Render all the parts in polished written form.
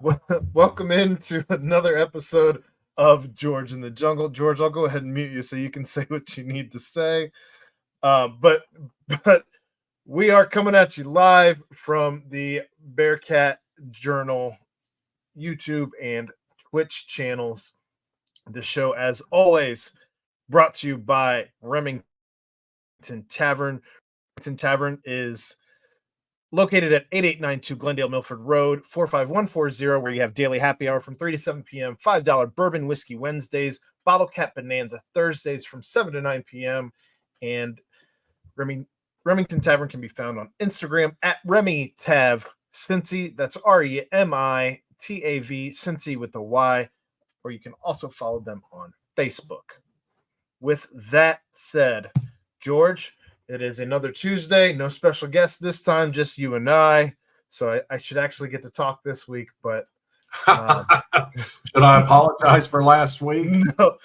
Welcome into another episode of George in the Jungle. George, I'll go ahead and mute you so you can say what you need to say. But we are coming at you live from the Bearcat Journal YouTube and Twitch channels. The show, as always, brought to you by Remington Tavern. Remington Tavern is located at 8892 Glendale Milford Road, 45140, where you have daily happy hour from 3 to 7 p.m., $5 bourbon whiskey Wednesdays, bottle cap bonanza Thursdays from 7 to 9 p.m., and Remington Tavern can be found on Instagram at RemyTav Cincy. That's REMITAV Cincy with the Y, or you can also follow them on Facebook. With that said, George, it is another Tuesday. No special guest this time, just you and I. So I should actually get to talk this week, but should I apologize for last week? No.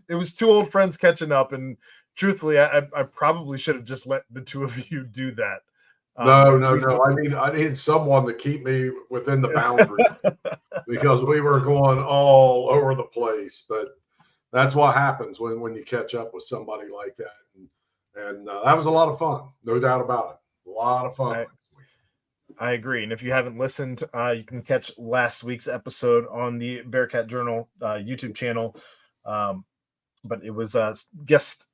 It was two old friends catching up, and truthfully, I probably should have just let the two of you do that. No. I need someone to keep me within the boundaries because we were going all over the place. But that's what happens when you catch up with somebody like that. And that was a lot of fun, no doubt about it. A lot of fun. I agree. And if you haven't listened, you can catch last week's episode on the Bearcat Journal YouTube channel. But it was guest.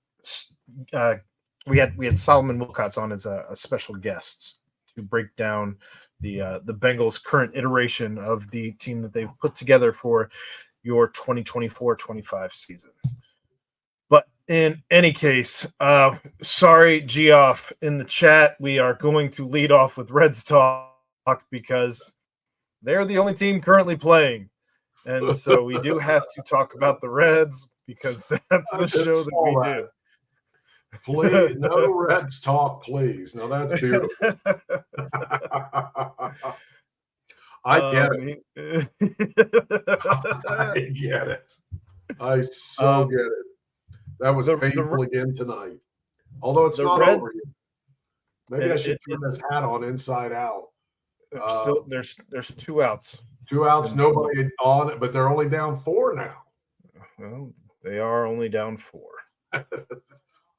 We had Solomon Wilcots on as a special guest to break down the Bengals' current iteration of the team that they've put together for your 2024-25 season. But in any case, sorry, Geoff, in the chat, we are going to lead off with Reds talk because they're the only team currently playing. And so we do have to talk about the Reds because that's the show that we do. Please, no Reds talk, please. No, that's beautiful. I get it. I get it. I so get it. That was painful again tonight. Although it's not over yet. Maybe I should turn this hat on inside out. There's 2 outs. 2 outs, nobody on it, but they're only down 4 now. Well, they are only down 4.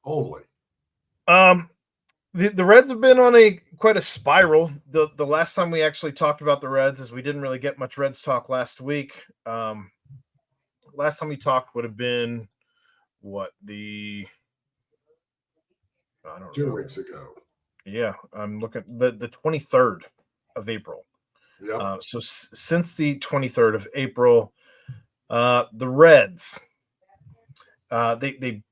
Only. The Reds have been on quite a spiral. The last time we actually talked about the Reds is we didn't really get much Reds talk last week. Last time we talked would have been 2 weeks ago. Yeah, I'm looking the 23rd of April. Yeah. So since the 23rd of April, the Reds they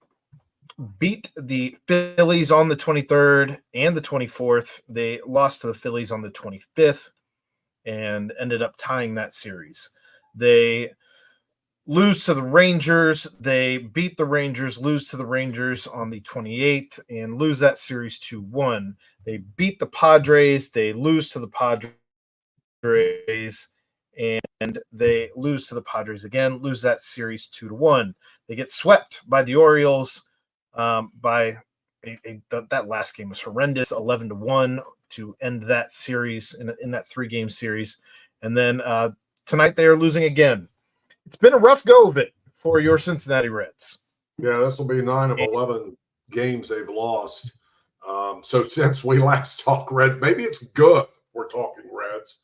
beat the Phillies on the 23rd and the 24th. They lost to the Phillies on the 25th and ended up tying that series. They lose to the Rangers. They beat the Rangers, lose to the Rangers on the 28th, and lose that series 2-1. They beat the Padres. They lose to the Padres, and they lose to the Padres again, lose that series 2-1. They get swept by the Orioles by that last game was horrendous, 11-1 to end that series in that 3-game series. And then tonight they are losing again. It's been a rough go of it for your Cincinnati Reds. Yeah, this will be 9 of 11 games they've lost. So since we last talked Reds, maybe it's good we're talking Reds.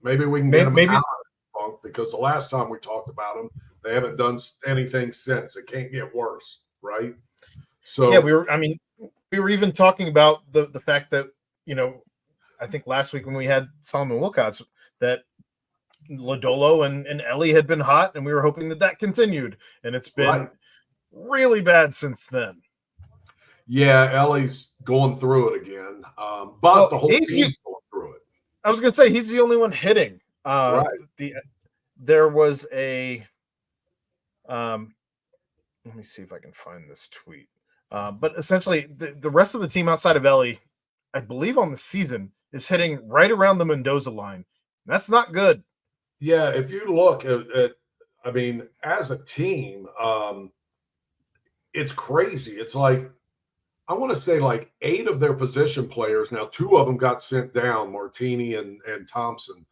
Maybe we can get them out of the funk because the last time we talked about them, they haven't done anything since. It can't get worse, right? So yeah, we were even talking about the fact that, I think last week when we had Solomon Wilcots, that Lodolo and Ellie had been hot, and we were hoping that continued, and it's been really bad since then. Yeah, Ellie's going through it again, but the whole team's going through it. I was going to say he's the only one hitting. Right. There was a let me see if I can find this tweet. But essentially, the rest of the team outside of Ellie, I believe on the season, is hitting right around the Mendoza line. That's not good. Yeah, if you look at as a team, it's crazy. It's like I want to say like 8 of their position players. Now, 2 of them got sent down, Martini and Thompson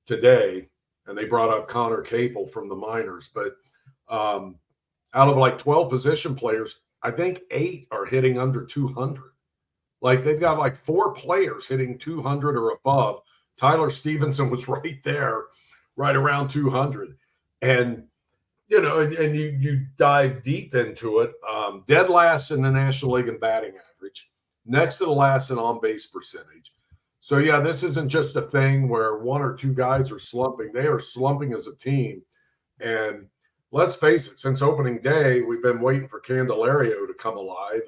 today, and they brought up Connor Capel from the minors. But out of like 12 position players, I think 8 are hitting under 200. Like they've got like 4 players hitting 200 or above. Tyler Stevenson was right there, right around 200. And and you dive deep into it. Dead last in the National League in batting average, next to the last in on-base percentage. So, yeah, this isn't just a thing where 1 or 2 guys are slumping. They are slumping as a team. And let's face it, since opening day, we've been waiting for Candelario to come alive,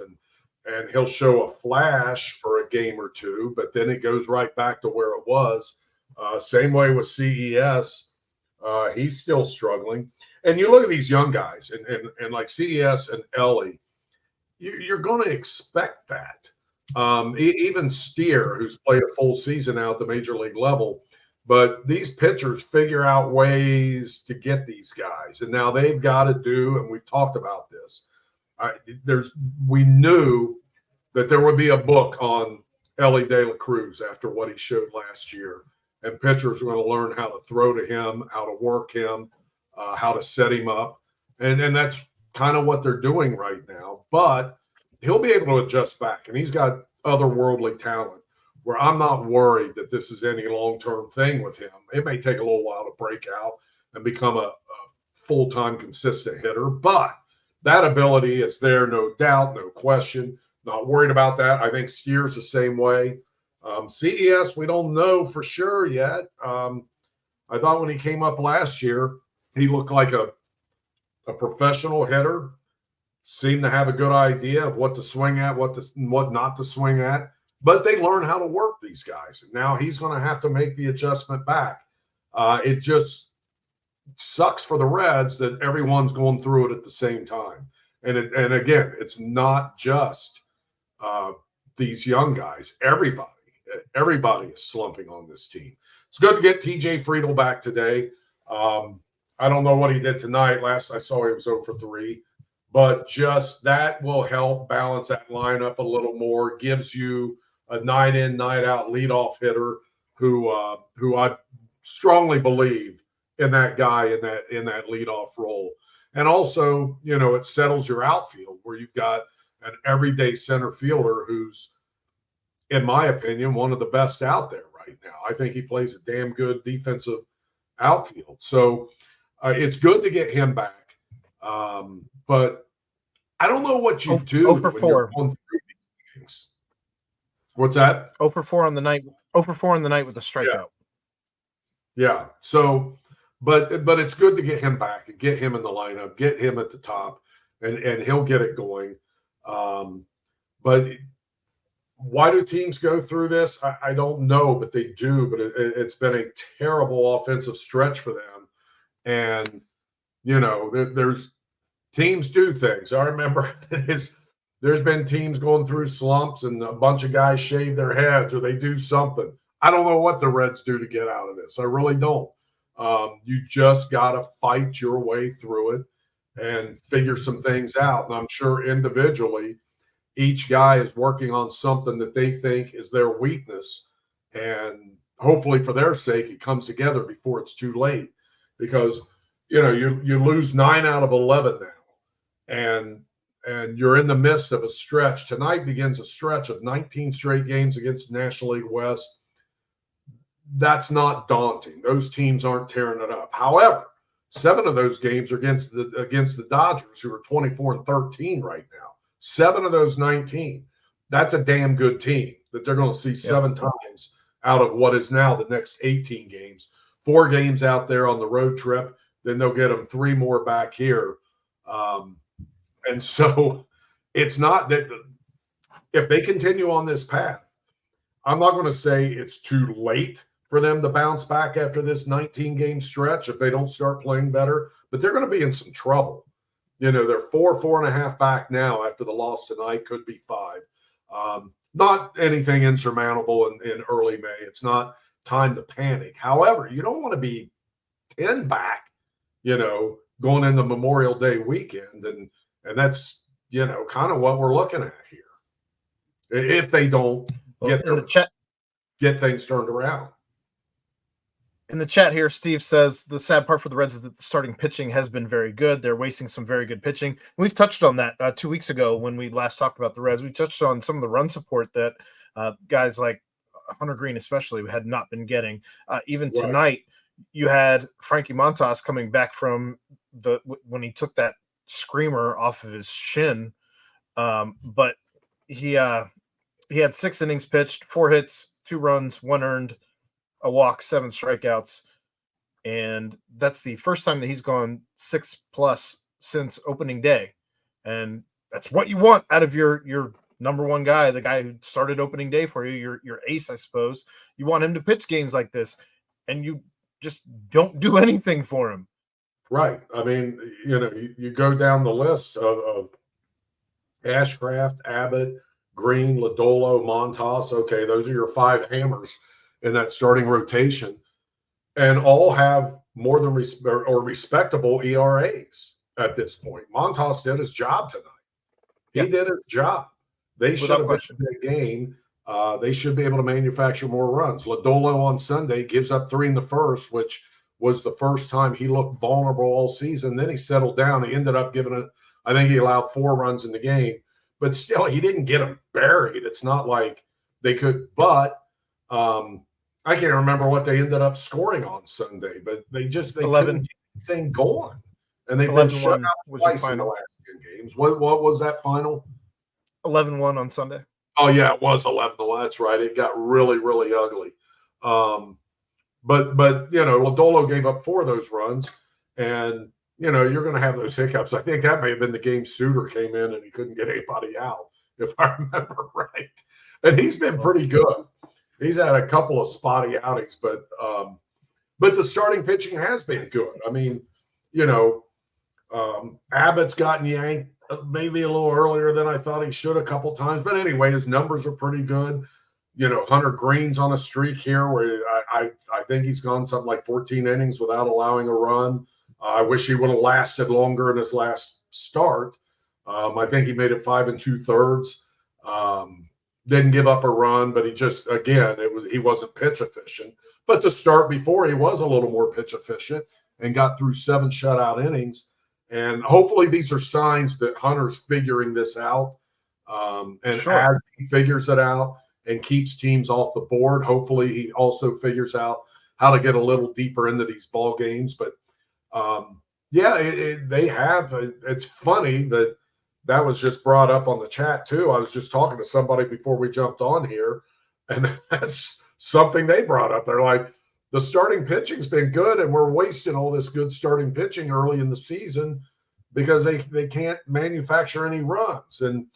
and he'll show a flash for a game or 2, but then it goes right back to where it was. Same way with CES. He's still struggling. And you look at these young guys, and like CES and Ellie, you're going to expect that. Even Steer, who's played a full season now at the major league level, but these pitchers figure out ways to get these guys. And now they've got to do, and we've talked about this, we knew that there would be a book on Ellie De La Cruz after what he showed last year. And pitchers are going to learn how to throw to him, how to work him, how to set him up. And that's kind of what they're doing right now. But he'll be able to adjust back. And he's got otherworldly talent where I'm not worried that this is any long-term thing with him. It may take a little while to break out and become a full-time consistent hitter. But that ability is there, no doubt, no question. Not worried about that. I think Steer's the same way. CES, we don't know for sure yet. I thought when he came up last year, he looked like a professional hitter, seemed to have a good idea of what to swing at, what not to swing at. But they learn how to work these guys. And now he's going to have to make the adjustment back. It just sucks for the Reds that everyone's going through it at the same time. And again, it's not just these young guys. Everybody is slumping on this team. It's good to get TJ Friedel back today. I don't know what he did tonight. Last I saw, he was 0 for 3. But just that will help balance that lineup a little more. Gives you a night in, night out leadoff hitter who I strongly believe in that guy in that leadoff role. And also, it settles your outfield where you've got an everyday center fielder who's, in my opinion, one of the best out there right now. I think he plays a damn good defensive outfield. So it's good to get him back. But I don't know what you do 0 for 4. You're going through these things. What's that? 0 for 4 on the night. 0 for 4 on the night with a strikeout. Yeah. So, but it's good to get him back and get him in the lineup, get him at the top, and he'll get it going. But why do teams go through this? I don't know, but they do. But it's been a terrible offensive stretch for them. And, there's teams do things. I remember there's been teams going through slumps and a bunch of guys shave their heads or they do something. I don't know what the Reds do to get out of this. I really don't. You just got to fight your way through it and figure some things out. And I'm sure individually, each guy is working on something that they think is their weakness. And hopefully for their sake, it comes together before it's too late. Because, you lose 9 out of 11 now. And you're in the midst of a stretch. Tonight begins a stretch of 19 straight games against the National League West. That's not daunting. Those teams aren't tearing it up. However, 7 of those games are against the Dodgers, who are 24-13 right now. 7 of those 19. That's a damn good team that they're going to see 7 times out of what is now the next 18 games. 4 games out there on the road trip. Then they'll get them 3 more back here. And so it's not that if they continue on this path, I'm not going to say it's too late for them to bounce back after this 19-game stretch if they don't start playing better, but they're going to be in some trouble. They're 4.5 back now after the loss tonight, could be 5. Not anything insurmountable in early May. It's not time to panic. However, you don't want to be 10 back, going into Memorial Day weekend. And that's, kind of what we're looking at here. if they don't get things turned around. In the chat here, Steve says the sad part for the Reds is that the starting pitching has been very good. They're wasting some very good pitching. We've touched on that 2 weeks ago when we last talked about the Reds. We touched on some of the run support that guys like Hunter Green especially had not been getting. Even tonight, you had Frankie Montas coming back from when he took that screamer off of his shin. But he had 6 innings pitched, 4 hits, 2 runs, 1 earned, a walk, 7 strikeouts, and that's the first time that he's gone 6+ since opening day, and that's what you want out of your number one guy, the guy who started opening day for you, your ace, I suppose. You want him to pitch games like this, and you just don't do anything for him. Right. I mean, you go down the list of Ashcraft, Abbott, Green, Lodolo, Montas. Okay, those are your 5 hammers in that starting rotation, and all have more than respectable ERAs at this point. Montas did his job tonight. He did his job. They should have been in the game. They should be able to manufacture more runs. Lodolo on Sunday gives up 3 in the first, which was the first time he looked vulnerable all season. Then he settled down. He ended up I think he allowed 4 runs in the game, but still he didn't get them buried. It's not like they could, but I can't remember what they ended up scoring on Sunday, but they couldn't get anything going. And they've been shut out twice in the last 2 games. What was that final? 11-1 on Sunday. Oh, yeah, it was 11-1. That's right. It got really, really ugly. But Lodolo gave up 4 of those runs, and you're going to have those hiccups. I think that may have been the game Suter came in and he couldn't get anybody out, if I remember right. And he's been pretty good. He's had a couple of spotty outings, but the starting pitching has been good. I mean, Abbott's gotten yanked maybe a little earlier than I thought he should a couple times. But anyway, his numbers are pretty good. Hunter Green's on a streak here where I think he's gone something like 14 innings without allowing a run. I wish he would have lasted longer in his last start. I think he made it 5 2/3. Didn't give up a run, but he wasn't pitch efficient. But to start before, he was a little more pitch efficient and got through 7 shutout innings. And hopefully these are signs that Hunter's figuring this out. As he figures it out and keeps teams off the board, hopefully he also figures out how to get a little deeper into these ball games. But they have. It's funny that was just brought up on the chat too. I was just talking to somebody before we jumped on here, and that's something they brought up. They're like, the starting pitching's been good, and we're wasting all this good starting pitching early in the season because they can't manufacture any runs. And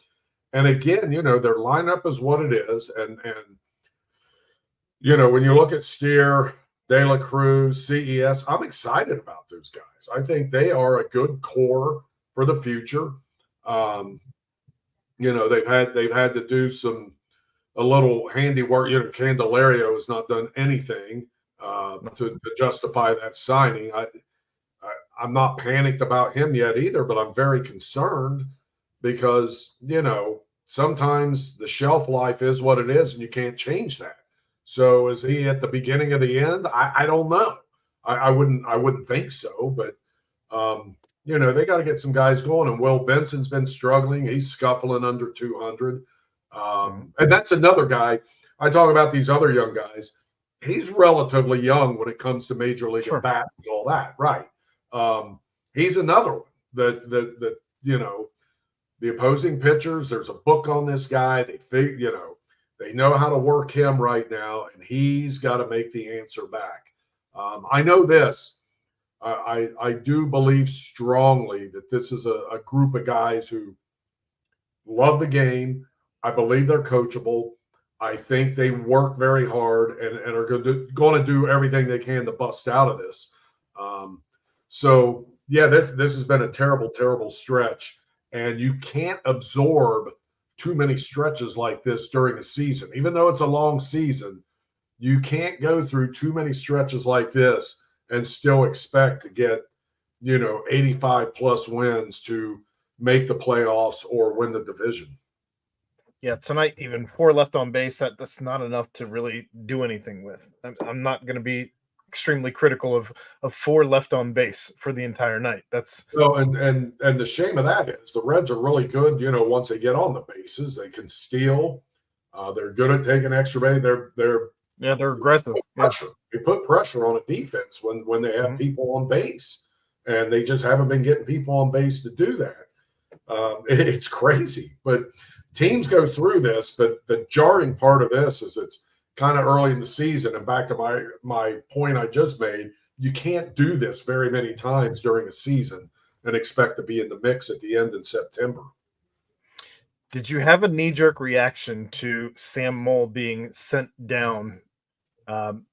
again, their lineup is what it is. And when you look at Steer, De La Cruz, CES, I'm excited about those guys. I think they are a good core for the future. They've had to do a little handiwork. Candelario has not done anything to justify that signing. I'm not panicked about him yet either, but I'm very concerned because sometimes the shelf life is what it is, and you can't change that. So is he at the beginning of the end? I don't know. I wouldn't think so, but they got to get some guys going. And Will Benson's been struggling. He's scuffling under 200. And that's another guy. I talk about these other young guys. He's relatively young when it comes to major league at bat and all that, right? He's another one that the opposing pitchers. There's a book on this guy. They know how to work him right now, and he's got to make the answer back. I know this. I do believe strongly that this is a group of guys who love the game. I believe they're coachable. I think they work very hard and are going to do everything they can to bust out of this. This has been a terrible, terrible stretch, and you can't absorb too many stretches like this during a season. Even though it's a long season, you can't go through too many stretches like this and still expect to get, 85 plus wins to make the playoffs or win the division. Yeah, tonight even 4 left on base. That's not enough to really do anything with. I'm not going to be extremely critical of 4 left on base for the entire night. That's No, and the shame of that is the Reds are really good. Once they get on the bases, they can steal. They're good at taking extra base. they're aggressive. Pressure. They put pressure on a defense when they have people on base, and they just haven't been getting people on base to do that. It's crazy, but teams go through this. But the jarring part of this is it's kind of early in the season. And back to my point I just made, you can't do this very many times during a season and expect to be in the mix at the end in September. Did you have a knee-jerk reaction to Sam Moll being sent down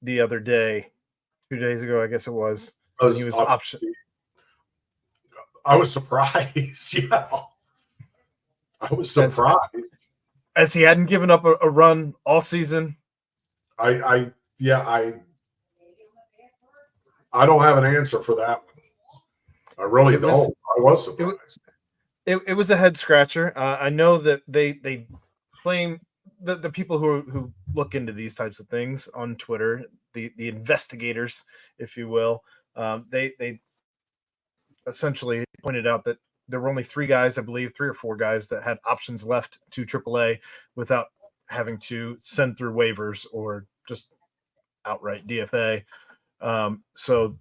the other day, 2 days ago, I guess it was? He was option. I was surprised. Yeah, I was surprised. As he hadn't given up a run all season. I don't have an answer for that one. I really don't. I was surprised. It was a head scratcher. I know that they claim the people who look into these types of things on Twitter, the investigators, if you will, they essentially pointed out that there were only 3 guys, I believe, 3 or 4 guys that had options left to AAA without having to send through waivers or just outright DFA. So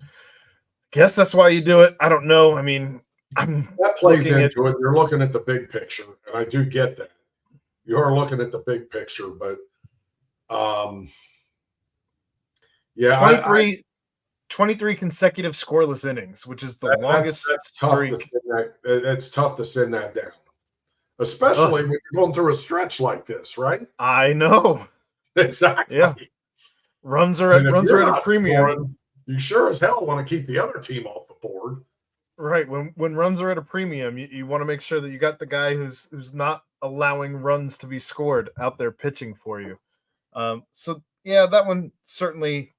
guess that's why you do it. I don't know. I mean, that plays into it. You're looking at the big picture, and I do get that. You are looking at the big picture, but yeah, 23 consecutive scoreless innings, which is the longest streak. It's tough to send that down, especially when you're going through a stretch like this, right? I know. Exactly. Yeah. Runs are at a premium. Scoring, you sure as hell want to keep the other team off the board. Right. When runs are at a premium, you want to make sure that you got the guy who's not allowing runs to be scored out there pitching for you. So yeah, that one certainly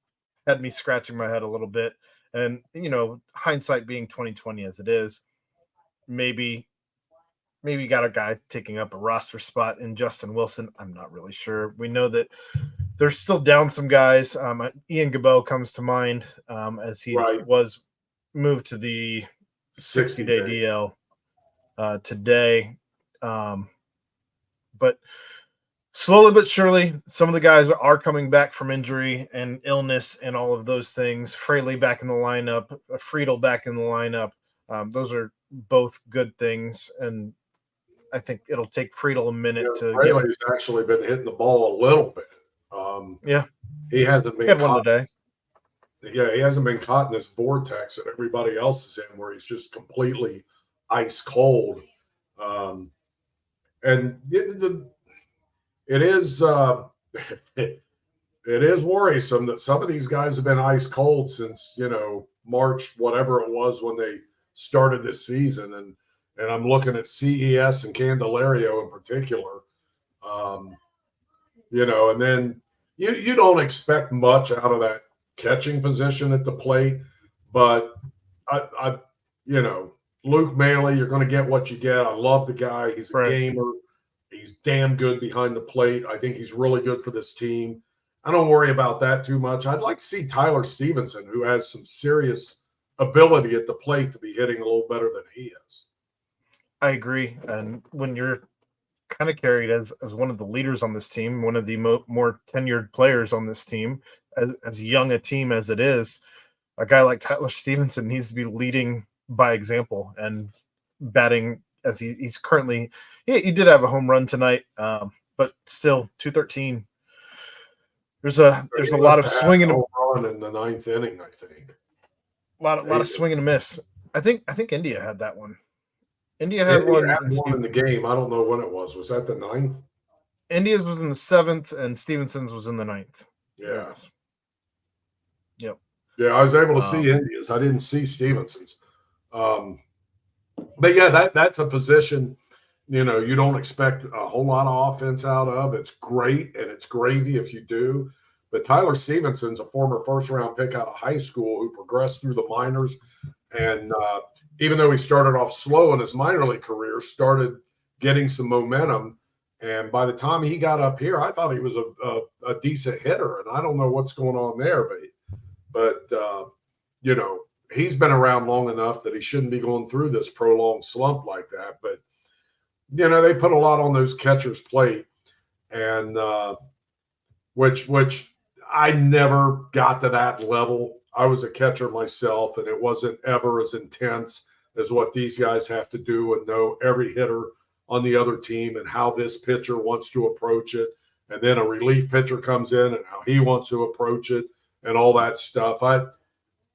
had me scratching my head a little bit. And hindsight being 2020 as it is, maybe got a guy taking up a roster spot in Justin Wilson. I'm not really sure. We know that they're still down some guys. Ian Gabot comes to mind as he was moved to the 60-day DL today. But slowly but surely, some of the guys are coming back from injury and illness and all of those things. Fraley back in the lineup, Friedel back in the lineup. Those are both good things, and I think it'll take Friedel a minute to get. Fraley's actually been hitting the ball a little bit. He hasn't been caught today. Yeah, he hasn't been caught in this vortex that everybody else is in, where he's just completely ice cold. And it is it is worrisome that some of these guys have been ice cold since March, whatever it was when they started this season, and I'm looking at CES and Candelario in particular. And then you don't expect much out of that catching position at the plate, but I Luke Maley, you're going to get what you get. I love the guy. He's a gamer. He's damn good behind the plate. I think he's really good for this team. I don't worry about that too much. I'd like to see Tyler Stevenson, who has some serious ability at the plate, to be hitting a little better than he is. I agree. And when you're kind of carried as one of the leaders on this team, one of the more tenured players on this team, as young a team as it is, a guy like Tyler Stevenson needs to be leading by example and batting as he's currently. He did have a home run tonight, but still 213. There's a lot of swinging in the 9th inning. I think a lot of swing and a miss. I think India had that one. India had one in the game. I don't know when it was. Was that the 9th? India's was in the 7th, and Stevenson's was in the 9th. Yeah. Yep. Yeah, I was able to see India's. I didn't see Stevenson's. But yeah, that's a position, you don't expect a whole lot of offense out of. It's great, and it's gravy if you do. But Tyler Stevenson's a former first-round pick out of high school who progressed through the minors, and even though he started off slow in his minor league career, started getting some momentum And by the time he got up here, I thought he was a decent hitter, and I don't know what's going on there, but you know, he's been around long enough that he shouldn't be going through this prolonged slump like that. But you know, they put a lot on those catchers' plate, and which I never got to that level. I was a catcher myself, and it wasn't ever as intense as what these guys have to do and know every hitter on the other team and how this pitcher wants to approach it. And then a relief pitcher comes in and how he wants to approach it and all that stuff.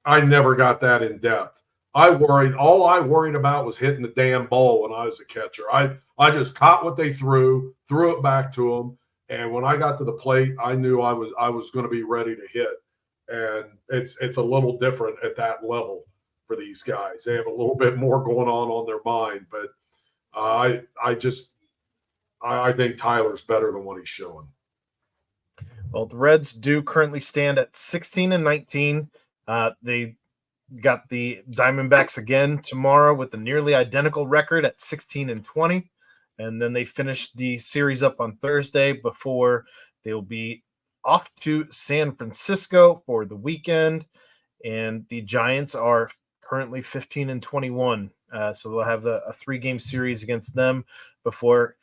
I never got that in depth. All I worried about was hitting the damn ball when I was a catcher. I just caught what they threw it back to them. And when I got to the plate, I knew I was going to be ready to hit. And it's a little different at that level for these guys. They have a little bit more going on their mind, but I think Tyler's better than what he's showing. Well, the Reds do currently stand at 16-19. They got the Diamondbacks again tomorrow with a nearly identical record at 16-20. And then they finish the series up on Thursday before they'll be off to San Francisco for the weekend. And the Giants are currently 15-21. So they'll have a 3-game series against them before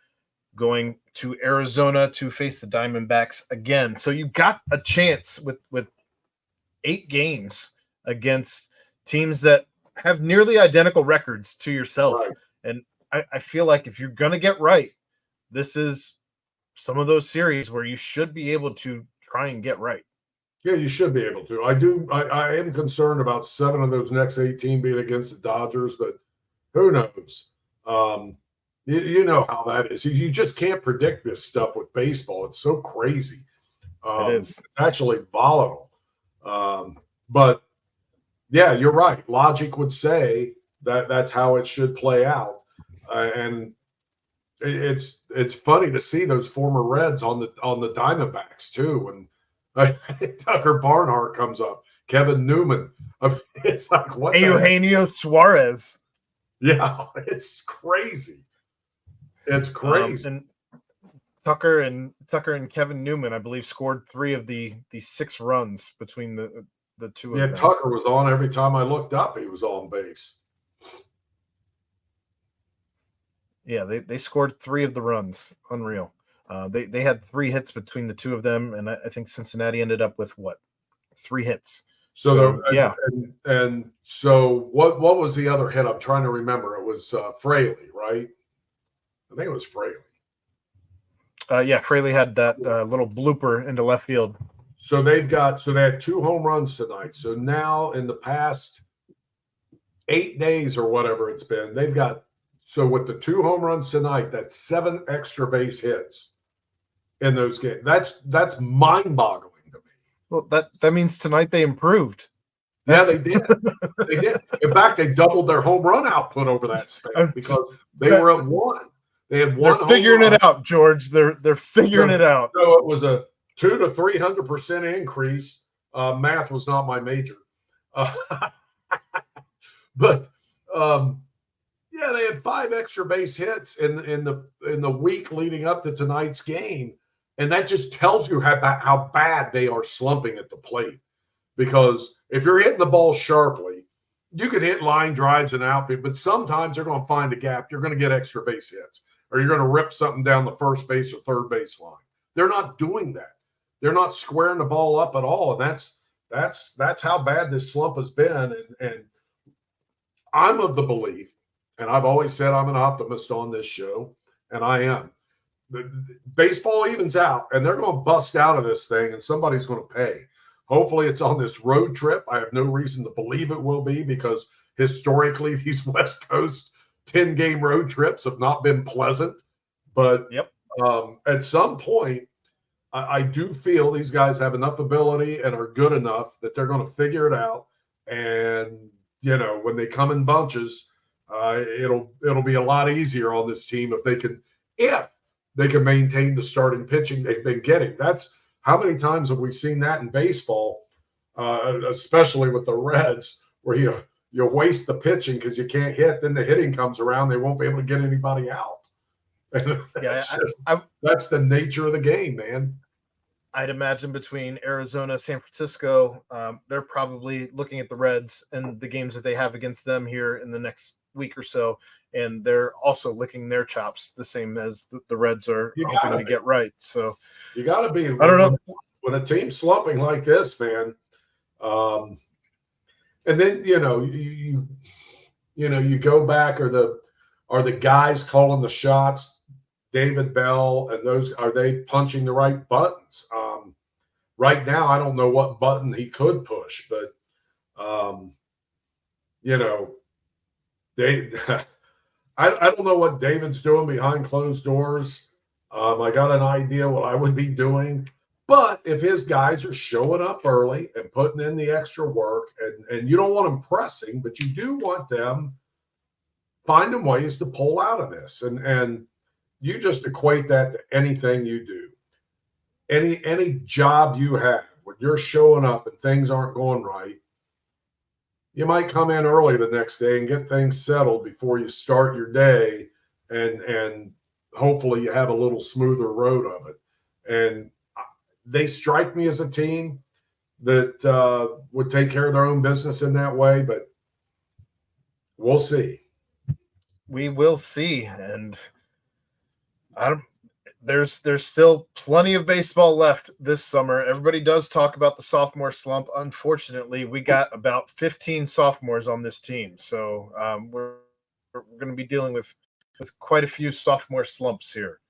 going to Arizona to face the Diamondbacks again. So you got a chance with 8 games against teams that have nearly identical records to yourself. Right. And I feel like if you're going to get right, this is some of those series where you should be able to try and get right. Yeah, you should be able to. I am concerned about 7 of those next 18 being against the Dodgers, but who knows? You know how that is. You just can't predict this stuff with baseball. It's so crazy. It is. It's actually volatile. But yeah, you're right. Logic would say that that's how it should play out. And it's funny to see those former Reds on the Diamondbacks too. And Tucker Barnhart comes up, Kevin Newman. It's like what? Eugenio Suarez. Yeah, it's crazy. It's crazy. And Tucker and Kevin Newman, I believe, scored 3 of the 6 runs between the two of them. Yeah, Tucker was on every time I looked up. He was on base. Yeah, they scored 3 of the runs. Unreal. They had 3 hits between the 2 of them, and I think Cincinnati ended up with 3 hits. So yeah. And so what was the other hit? I'm trying to remember. It was Fraley, right? I think it was Fraley. Yeah, Fraley had that little blooper into left field. So they had 2 home runs tonight. So now in the past 8 days or whatever it's been, they've got, so with the 2 home runs tonight, that's 7 extra base hits in those games. That's mind-boggling to me. Well, that means tonight they improved. Yeah, they did. They did. In fact, they doubled their home run output over that span because they were at 1. They had 1. They're figuring it out, George. They're figuring it out. So it was a 200 to 300% increase. Math was not my major, but yeah, they had 5 extra base hits in the week leading up to tonight's game, and that just tells you how bad they are slumping at the plate. Because if you're hitting the ball sharply, you can hit line drives and outfield, but sometimes they're going to find a gap. You're going to get extra base hits, or you're going to rip something down the first base or third base line. They're not doing that. They're not squaring the ball up at all, and that's how bad this slump has been. And I'm of the belief, and I've always said I'm an optimist on this show, and I am. Baseball evens out, and they're going to bust out of this thing, and somebody's going to pay. Hopefully it's on this road trip. I have no reason to believe it will be, because historically these West Coast 10-game road trips have not been pleasant. But at some point, I do feel these guys have enough ability and are good enough that they're going to figure it out. And, you know, when they come in bunches, it'll be a lot easier on this team if they can maintain the starting pitching they've been getting. That's how many times have we seen that in baseball, especially with the Reds, where you waste the pitching because you can't hit, then the hitting comes around, they won't be able to get anybody out. Yeah, That's the nature of the game, man. I'd imagine between Arizona, San Francisco, they're probably looking at the Reds and the games that they have against them here in the next week or so, and they're also licking their chops the same as the Reds are hoping to get right. So you got to be. I don't know when a team's slumping like this, man. And then you go back, are the guys calling the shots? David Bell and those, are they punching the right buttons? Right now, I don't know what button he could push, but they. I don't know what David's doing behind closed doors. I got an idea what I would be doing, but if his guys are showing up early and putting in the extra work, and you don't want them pressing, but you do want them finding ways to pull out of this, and you just equate that to anything you do. Any job you have, when you're showing up and things aren't going right, you might come in early the next day and get things settled before you start your day, and hopefully you have a little smoother road of it. And they strike me as a team that would take care of their own business in that way, but we'll see. We will see, and there's still plenty of baseball left this summer. Everybody does talk about the sophomore slump. Unfortunately, we got about 15 sophomores on this team, so we're going to be dealing with quite a few sophomore slumps here.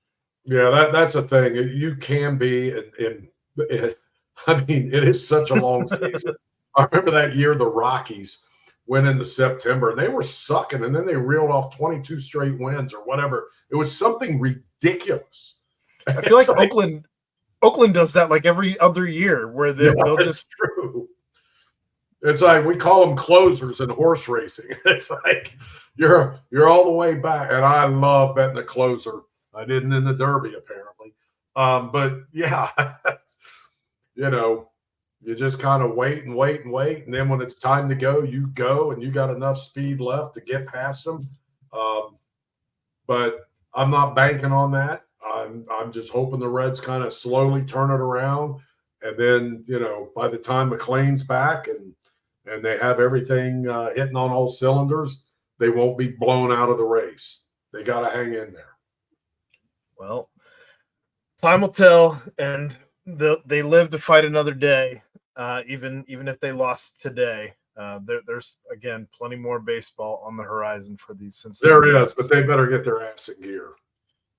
Yeah, that's a thing. You can be, I mean, it is such a long season. I remember that year the Rockies went into September and they were sucking, and then they reeled off 22 straight wins or whatever. It was something ridiculous. I feel like Oakland does that like every other year, where they'll just. True. It's like we call them closers in horse racing. It's like you're all the way back, and I love betting a closer. I didn't in the Derby apparently, but yeah, you just kind of wait, and then when it's time to go, you go, and you got enough speed left to get past them. But I'm not banking on that. I'm just hoping the Reds kind of slowly turn it around, and then by the time McLean's back and they have everything hitting on all cylinders, they won't be blown out of the race. They got to hang in there. Well, time will tell, and they live to fight another day. Even if they lost today, there's again plenty more baseball on the horizon for these Cincinnati. There is, but they better get their ass in gear.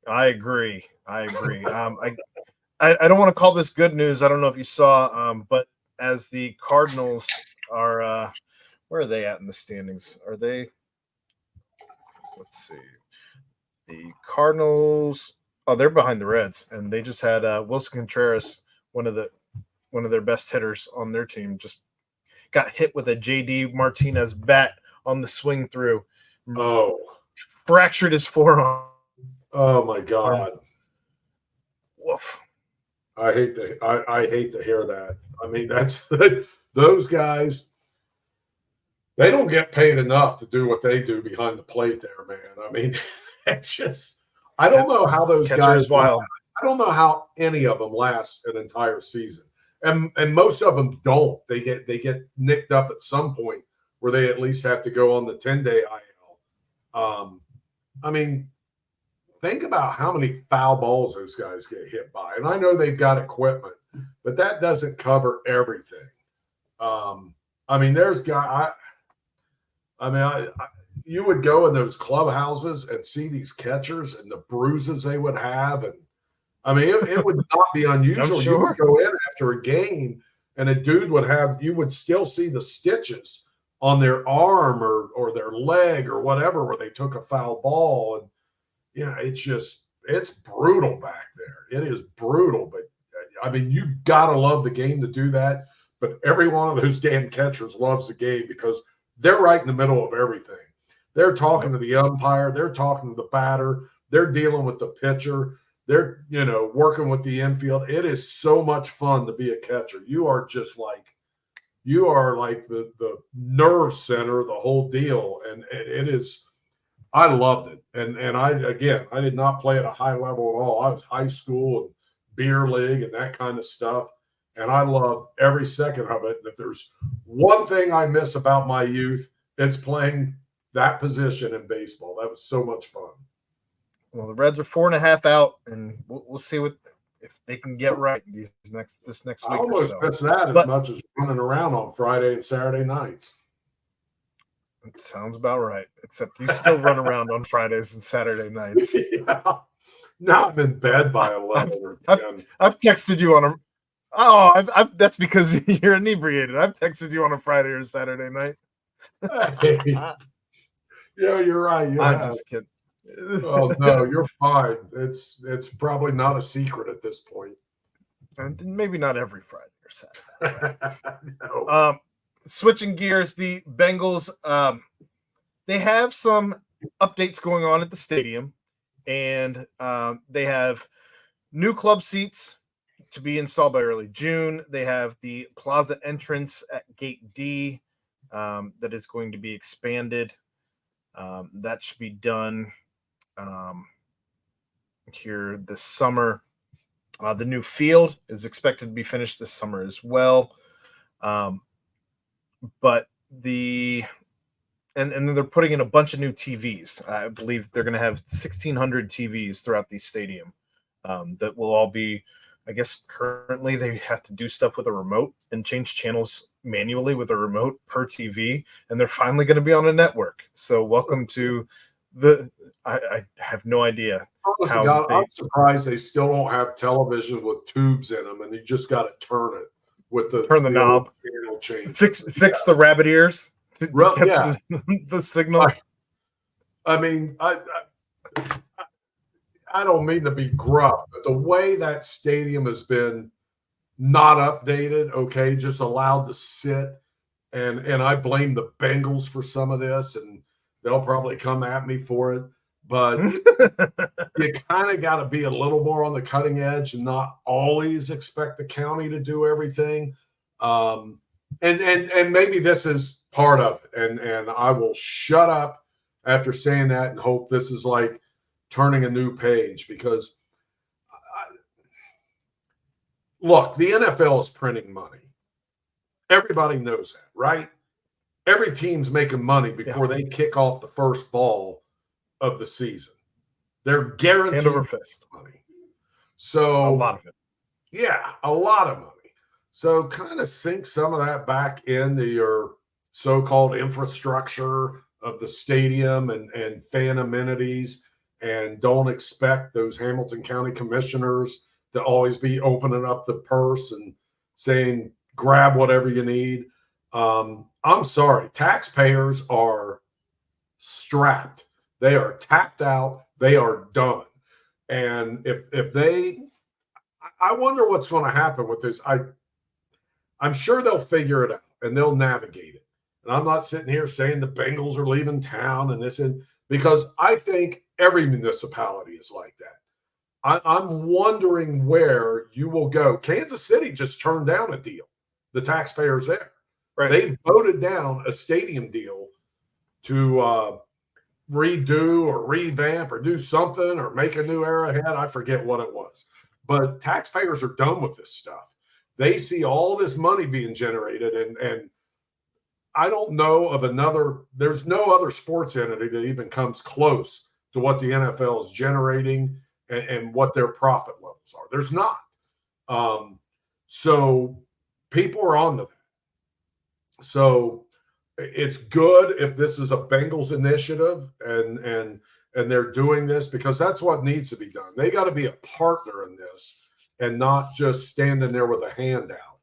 I agree. I don't want to call this good news. I don't know if you saw, but as the Cardinals are, where are they at in the standings? Are they? Let's see. The Cardinals. Oh, they're behind the Reds, and they just had Wilson Contreras, one of their best hitters on their team, just got hit with a JD Martinez bat on the swing through. Oh, fractured his forearm. Oh my God. Woof. I hate to hear that. I mean, that's those guys. They don't get paid enough to do what they do behind the plate there, man. I mean, it's just. I don't know how those guys. Wild. I don't know how any of them last an entire season, and most of them don't. They get nicked up at some point where they at least have to go on the 10-day IL. I mean, think about how many foul balls those guys get hit by, and I know they've got equipment, but that doesn't cover everything. I mean, there's guys. You would go in those clubhouses and see these catchers and the bruises they would have. And I mean, it would not be unusual. Sure. You would go in after a game and a dude you would still see the stitches on their arm or their leg or whatever, where they took a foul ball. And, it's brutal back there. It is brutal. But I mean, you got to love the game to do that. But every one of those damn catchers loves the game because they're right in the middle of everything. They're talking to the umpire. They're talking to the batter. They're dealing with the pitcher. They're, working with the infield. It is so much fun to be a catcher. You are like the nerve center, the whole deal. And it is, I loved it. And I did not play at a high level at all. I was high school and beer league and that kind of stuff. And I loved every second of it. And if there's one thing I miss about my youth, it's playing that position in baseball. That was so much fun. Well, the Reds are 4.5 out, and we'll see if they can get right this next week. I almost miss that as much as running around on Friday and Saturday nights. It sounds about right, except you still run around on Fridays and Saturday nights. Yeah. Now I'm in bed by 11 or 10. I've texted you on I've that's because you're inebriated. I've texted you on a Friday or Saturday night. Hey. Yeah, you're right. I'm just kidding. Oh no, you're fine. It's probably not a secret at this point. And maybe not every Friday or Saturday. No. Switching gears, the Bengals, they have some updates going on at the stadium, and they have new club seats to be installed by early June. They have the plaza entrance at Gate D that is going to be expanded. That should be done here this summer. The new field is expected to be finished this summer as well. But and then they're putting in a bunch of new TVs. I believe they're going to have 1,600 TVs throughout the stadium that will all be, I guess currently they have to do stuff with a remote and change channels manually with a remote per TV, and they're finally going to be on a network. So welcome to I have no idea. I'm surprised they still don't have television with tubes in them, and you just got to turn it with turn the knob, fix the rabbit ears to catch the signal. I mean, I don't mean to be gruff, but the way that stadium has been not updated, okay, just allowed to sit, and I blame the Bengals for some of this, and they'll probably come at me for it, but you kind of got to be a little more on the cutting edge and not always expect the county to do everything. And maybe this is part of it, and I will shut up after saying that and hope this is like turning a new page, because look, the NFL is printing money. Everybody knows that, right? Every team's making money before they kick off the first ball of the season. They're guaranteed money. So a lot of it. Yeah, a lot of money. So kind of sink some of that back into your so-called infrastructure of the stadium and fan amenities, and don't expect those Hamilton County commissioners to always be opening up the purse and saying, grab whatever you need. I'm sorry, taxpayers are strapped. They are tapped out. They are done. And if they, I wonder what's going to happen with this. I'm sure they'll figure it out and they'll navigate it. And I'm not sitting here saying the Bengals are leaving town and this, because I think every municipality is like that. I'm wondering where you will go. Kansas City just turned down a deal. The taxpayers there. Right. They voted down a stadium deal to redo or revamp or do something or make a new arrowhead. I forget what it was. But taxpayers are done with this stuff. They see all this money being generated, and I don't know of there's no other sports entity that even comes close to what the NFL is generating and what their profit levels are. There's not. So people are on to that. So it's good if this is a Bengals initiative and they're doing this, because that's what needs to be done. They got to be a partner in this and not just standing there with a handout.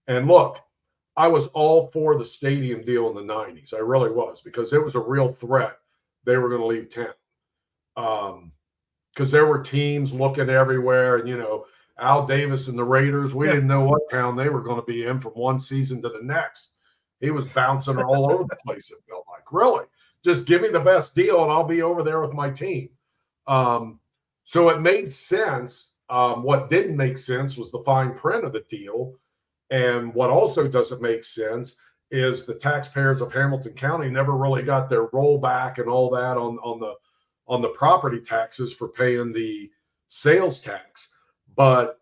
And look, I was all for the stadium deal in the 90s. I really was, because it was a real threat they were going to leave town. Because there were teams looking everywhere, and, Al Davis and the Raiders, we didn't know what town they were going to be in from one season to the next. He was bouncing all over the place, it felt like. Really? Just give me the best deal and I'll be over there with my team. So it made sense. What didn't make sense was the fine print of the deal. And what also doesn't make sense is the taxpayers of Hamilton County never really got their rollback and all that on the property taxes for paying the sales tax. But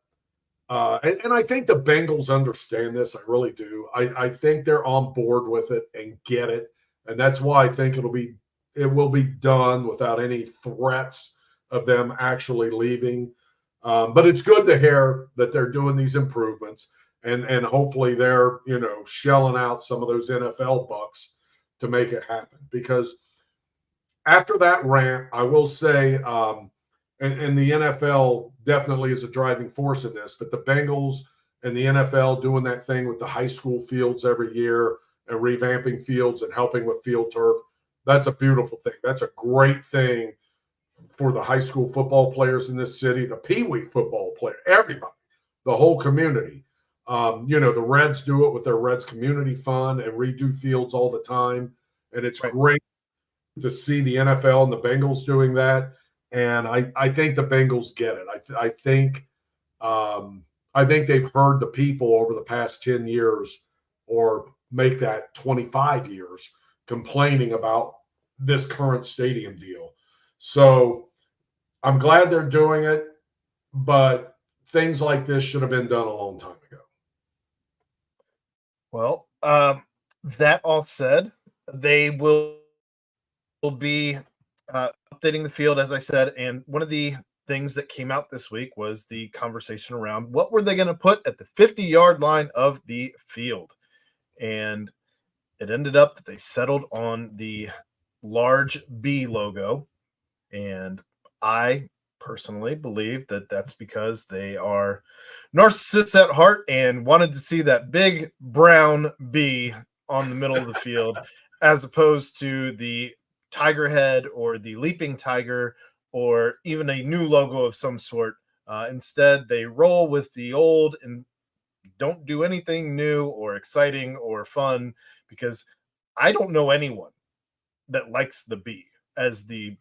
and I think the Bengals understand this. I really do. I think they're on board with it and get it, and that's why I think it will be done without any threats of them actually leaving. But it's good to hear that they're doing these improvements, and hopefully they're shelling out some of those NFL bucks to make it happen. Because after that rant, I will say, and the NFL definitely is a driving force in this, but the Bengals and the NFL doing that thing with the high school fields every year and revamping fields and helping with field turf, that's a beautiful thing. That's a great thing for the high school football players in this city, the Pee-wee football player, everybody, the whole community. The Reds do it with their Reds Community Fund and redo fields all the time. And it's great to see the NFL and the Bengals doing that. And I think the Bengals get it. I think they've heard the people over the past 10 years, or make that 25 years, complaining about this current stadium deal. So I'm glad they're doing it, but things like this should have been done a long time ago. Well, that all said, they will be updating the field, as I said, and one of the things that came out this week was the conversation around what were they going to put at the 50-yard line of the field. And it ended up that they settled on the large B logo. And I personally believe that that's because they are narcissists at heart and wanted to see that big brown B on the middle of the field, as opposed to the tiger head or the leaping tiger or even a new logo of some sort. Instead, they roll with the old and don't do anything new or exciting or fun, because I don't know anyone that likes the B as the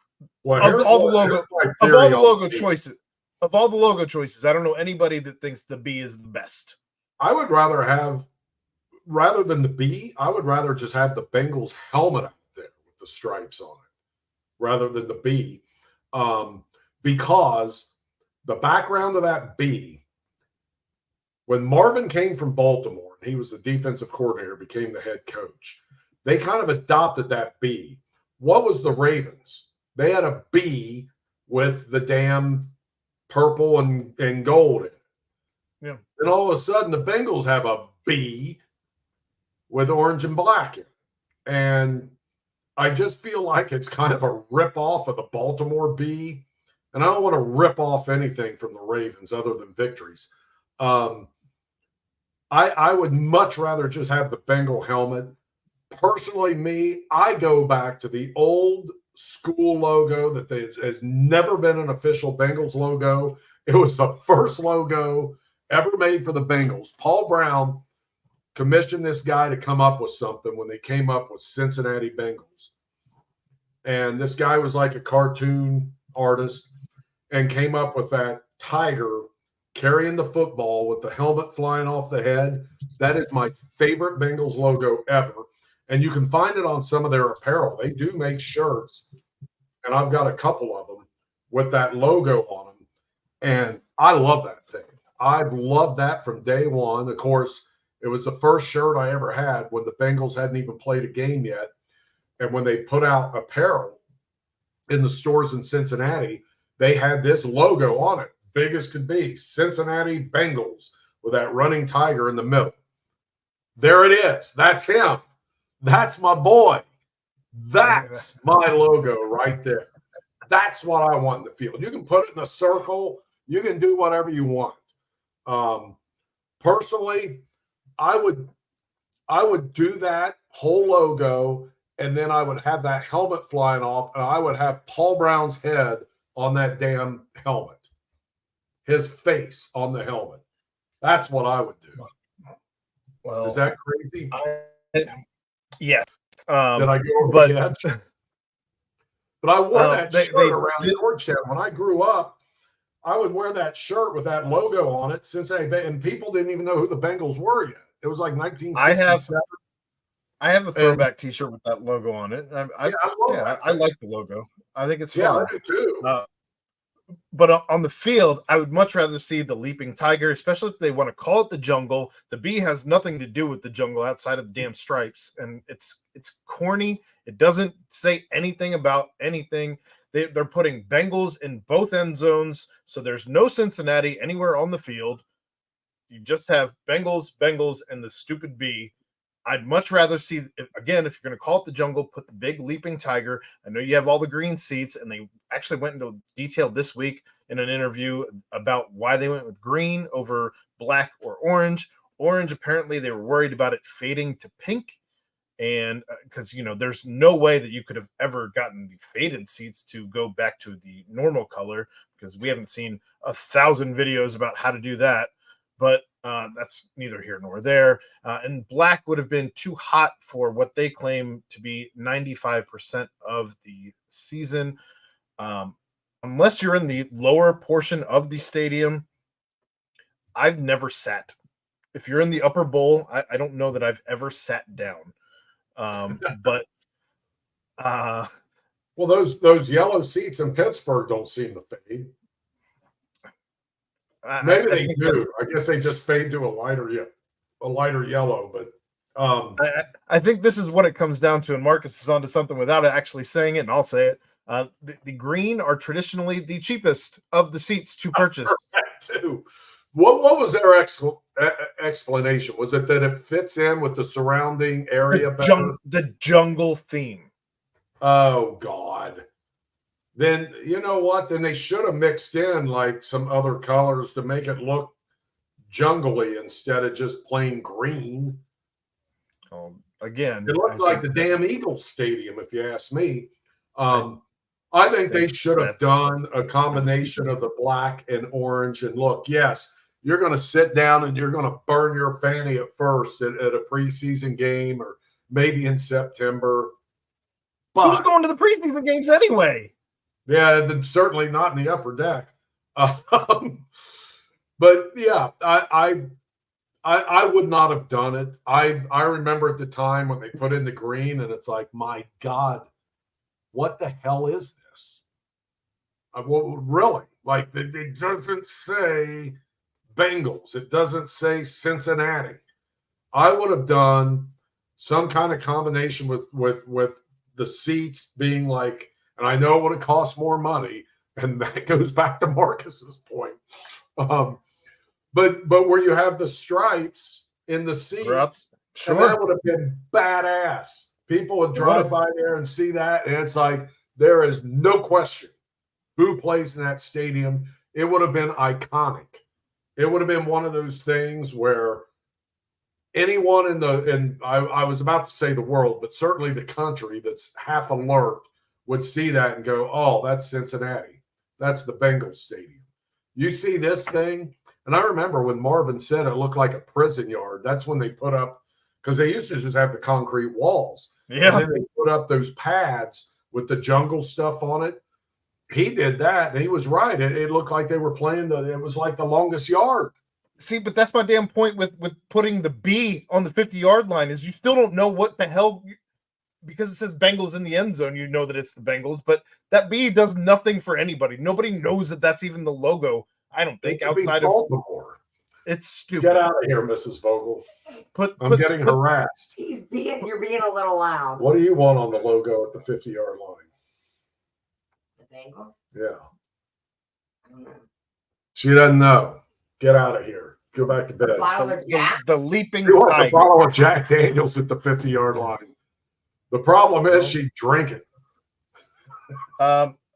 of all the logo choices. Of all the logo choices, I don't know anybody that thinks the B is the best. I would rather than the B, I would rather just have the Bengals helmet out there with the stripes on it, rather than the B, because the background of that B, when Marvin came from Baltimore, and he was the defensive coordinator, became the head coach, they kind of adopted that B. What was the Ravens? They had a B with the damn purple and gold in it. Yeah. And all of a sudden, the Bengals have a B with orange and black in it. And I just feel like it's kind of a rip-off of the Baltimore B. And I don't want to rip off anything from the Ravens other than victories. I would much rather just have the Bengal helmet. Personally, I go back to the old school logo that has never been an official Bengals logo. It was the first logo ever made for the Bengals. Paul Brown commissioned this guy to come up with something when they came up with Cincinnati Bengals. And this guy was like a cartoon artist and came up with that tiger carrying the football with the helmet flying off the head. That is my favorite Bengals logo ever. And you can find it on some of their apparel. They do make shirts, and I've got a couple of them with that logo on them. And I love that thing. I've loved that from day one. Of course, it was the first shirt I ever had when the Bengals hadn't even played a game yet. And when they put out apparel in the stores in Cincinnati, they had this logo on it, big as could be, Cincinnati Bengals, with that running tiger in the middle. There it is. That's him. That's my boy. That's my logo right there. That's what I want in the field. You can put it in a circle. You can do whatever you want. Personally, I would do that whole logo, and then I would have that helmet flying off, and I would have Paul Brown's head on that damn helmet, his face on the helmet. That's what I would do. Well, is that crazy? Yes. Did I go over the edge? But I wore that shirt around Georgetown. When I grew up, I would wear that shirt with that logo on it, and people didn't even know who the Bengals were yet. It was like 1967. I have a throwback T-shirt with that logo on it. I like the logo. I think it's fun. I do too. But on the field, I would much rather see the leaping tiger, especially if they want to call it the jungle. The bee has nothing to do with the jungle outside of the damn stripes, and it's corny. It doesn't say anything about anything. They're putting Bengals in both end zones, so there's no Cincinnati anywhere on the field. You just have Bengals, and the stupid bee. I'd much rather see, again, if you're going to call it the jungle, put the big leaping tiger. I know you have all the green seats, and they actually went into detail this week in an interview about why they went with green over black or orange. Orange, apparently, they were worried about it fading to pink, and because, there's no way that you could have ever gotten the faded seats to go back to the normal color, because we haven't seen 1,000 videos about how to do that. But that's neither here nor there. And black would have been too hot for what they claim to be 95% of the season. Unless you're in the lower portion of the stadium, I've never sat. If you're in the upper bowl, I don't know that I've ever sat down. But well, those yellow seats in Pittsburgh don't seem to fade. Maybe they do. I guess they just fade to a lighter yellow. But I think this is what it comes down to, and Marcus is onto something without actually saying it, and I'll say it. The green are traditionally the cheapest of the seats to purchase. Too. What was their explanation? Was it that it fits in with the surrounding area better? The jungle theme. Oh, God. Then you know what? Then they should have mixed in like some other colors to make it look jungly instead of just plain green. Again, it looks like the damn Eagles Stadium, if you ask me. I think they should have done a combination of the black and orange. And look, yes, you're going to sit down and you're going to burn your fanny at first at a preseason game or maybe in September. But who's going to the preseason games anyway? Yeah, certainly not in the upper deck. But yeah, I would not have done it. I remember at the time when they put in the green, and it's like, my God, what the hell is this? Well, really? Like, it doesn't say Bengals. It doesn't say Cincinnati. I would have done some kind of combination with the seats being like, and I know it would have cost more money, and that goes back to Marcus's point. But where you have the stripes in the seats, sure, and that would have been badass. People would drive by there and see that, and it's like there is no question who plays in that stadium. It would have been iconic. It would have been one of those things where anyone I was about to say the world, but certainly the country that's half alert would see that and go, oh, that's Cincinnati. That's the Bengals stadium. You see this thing, and I remember when Marvin said it looked like a prison yard. That's when they put up, because they used to just have the concrete walls. Yeah. And then they put up those pads with the jungle stuff on it. He did that, and he was right. It looked like they were playing it was like the longest yard. See, but that's my damn point with putting the B on the 50-yard line is you still don't know what the hell, because it says Bengals in the end zone, you know that it's the Bengals, but that B does nothing for anybody. Nobody knows that that's even the logo. I don't think outside of Baltimore. It's stupid. Get out of here, Mrs. Vogel. I'm getting harassed. You're being a little loud. What do you want on the logo at the 50-yard line? The Bengals? Yeah. I don't know. She doesn't know. Get out of here. Go back to bed. The leaping You want to follow a Jack Daniels at the 50-yard line. The problem is she'd drink it.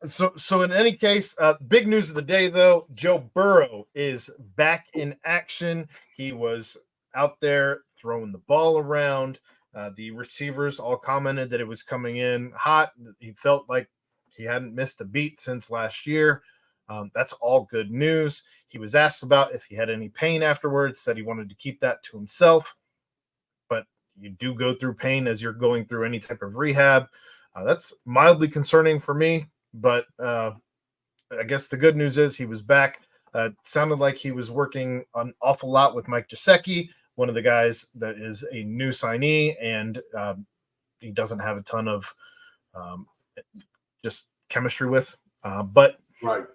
So in any case, big news of the day, though, Joe Burrow is back in action. He was out there throwing the ball around. The receivers all commented that it was coming in hot. He felt like he hadn't missed a beat since last year. That's all good news. He was asked about if he had any pain afterwards, said he wanted to keep that to himself. But you do go through pain as you're going through any type of rehab. That's mildly concerning for me. But I guess the good news is he was back. Sounded like he was working an awful lot with Mike Gesicki, one of the guys that is a new signee, and he doesn't have a ton of just chemistry with. But Right.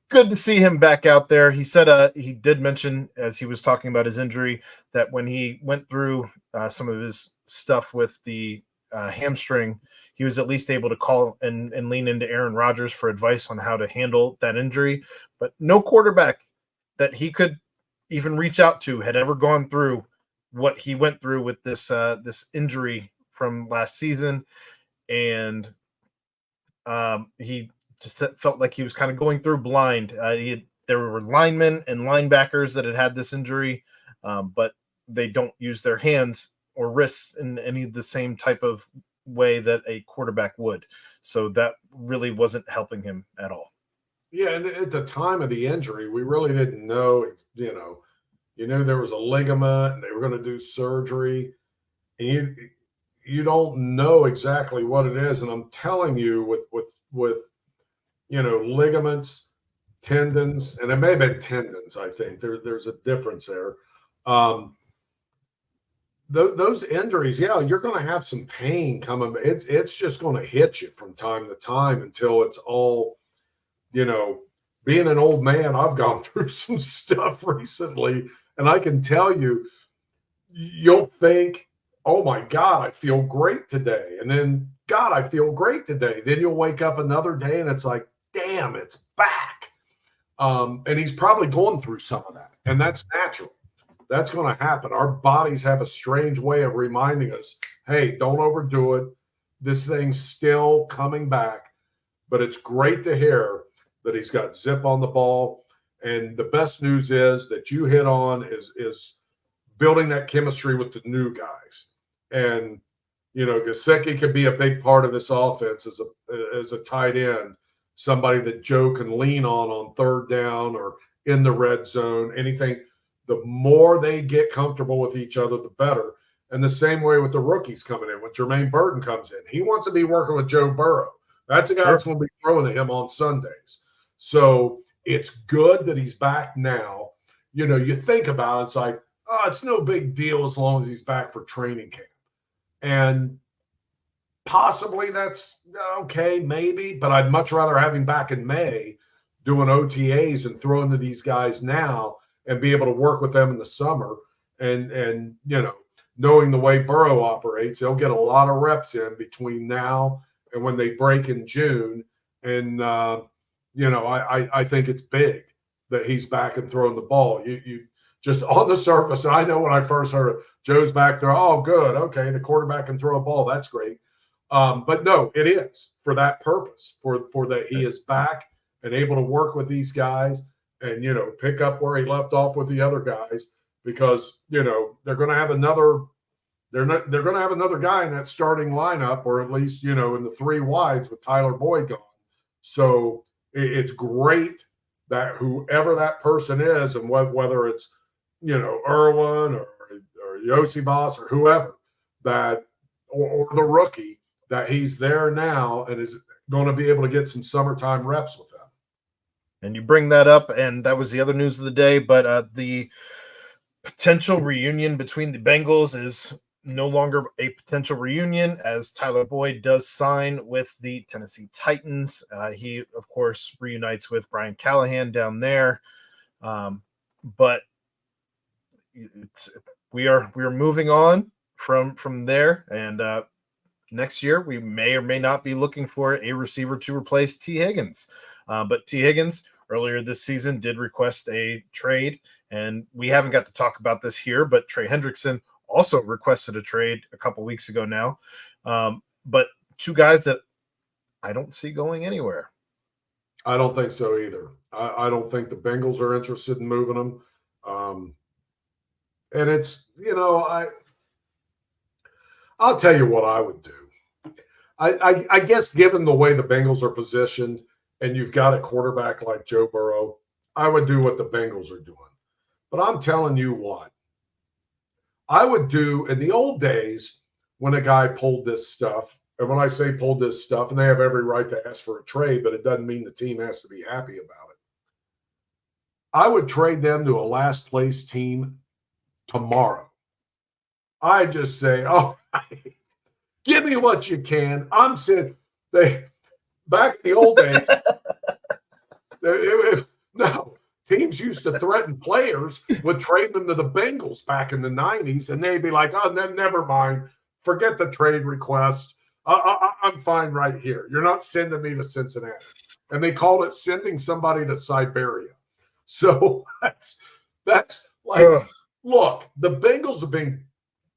good to see him back out there. He said he did mention, as he was talking about his injury, that when he went through some of his stuff with the hamstring, he was at least able to call and lean into Aaron Rodgers for advice on how to handle that injury. But no quarterback that he could even reach out to had ever gone through what he went through with this injury from last season. And he just felt like he was kind of going through blind. There were linemen and linebackers that had this injury, but they don't use their hands or wrists in any of the same type of way that a quarterback would. So that really wasn't helping him at all. Yeah, and at the time of the injury, we really didn't know, you knew there was a ligament and they were going to do surgery. And you don't know exactly what it is. And I'm telling you, with ligaments, tendons, and it may have been tendons, I think. There's a difference there. Those injuries, yeah, you're going to have some pain coming. It's just going to hit you from time to time until it's all, being an old man, I've gone through some stuff recently, and I can tell you, you'll think, oh my God, I feel great today. And then, God, I feel great today. Then you'll wake up another day and it's like, damn, it's back. And he's probably going through some of that. And that's natural. That's going to happen. Our bodies have a strange way of reminding us, hey, don't overdo it. This thing's still coming back. But it's great to hear that he's got zip on the ball. And the best news is that you hit on is building that chemistry with the new guys. And, Gesicki could be a big part of this offense as a tight end, somebody that Joe can lean on third down or in the red zone, anything. The more they get comfortable with each other, the better. And the same way with the rookies coming in. When Jermaine Burton comes in, he wants to be working with Joe Burrow. That's a guy that's going to be throwing to him on Sundays. So it's good that he's back now. You think about it, it's like, oh, it's no big deal as long as he's back for training camp. And possibly that's okay, maybe, but I'd much rather have him back in May doing OTAs and throwing to these guys now and be able to work with them in the summer. And knowing the way Burrow operates, they'll get a lot of reps in between now and when they break in June. And, I think it's big that he's back and throwing the ball. You just on the surface, and I know when I first heard it, Joe's back there, oh, good, okay, the quarterback can throw a ball, that's great. But no, it is for that purpose, for that he is back and able to work with these guys and, pick up where he left off with the other guys, because, they're going to have another guy in that starting lineup, or at least, in the three wides with Tyler Boyd gone. So it's great that whoever that person is, and whether it's, Irwin or Yosibas or whoever, that or the rookie, that he's there now and is going to be able to get some summertime reps with them. And you bring that up, and that was the other news of the day. But the potential reunion between the Bengals is no longer a potential reunion, as Tyler Boyd does sign with the Tennessee Titans. He, of course, reunites with Brian Callahan down there. But we are moving on from there, and next year we may or may not be looking for a receiver to replace T. Higgins. But T. Higgins earlier this season did request a trade, and we haven't got to talk about this here, but Trey Hendrickson also requested a trade a couple weeks ago now. But two guys that I don't see going anywhere. I don't think so either. I don't think the Bengals are interested in moving them. And it's, I'll tell you what I would do. I guess given the way the Bengals are positioned and you've got a quarterback like Joe Burrow, I would do what the Bengals are doing. But I'm telling you what, I would do in the old days when a guy pulled this stuff, and when I say pulled this stuff, and they have every right to ask for a trade, but it doesn't mean the team has to be happy about it. I would trade them to a last place team tomorrow. I just say, oh, give me what you can. I'm saying back in the old days, no. Teams used to threaten players with trading them to the Bengals back in the 90s, and they'd be like, oh, never mind. Forget the trade request. I'm fine right here. You're not sending me to Cincinnati. And they called it sending somebody to Siberia. So that's like, look, the Bengals have been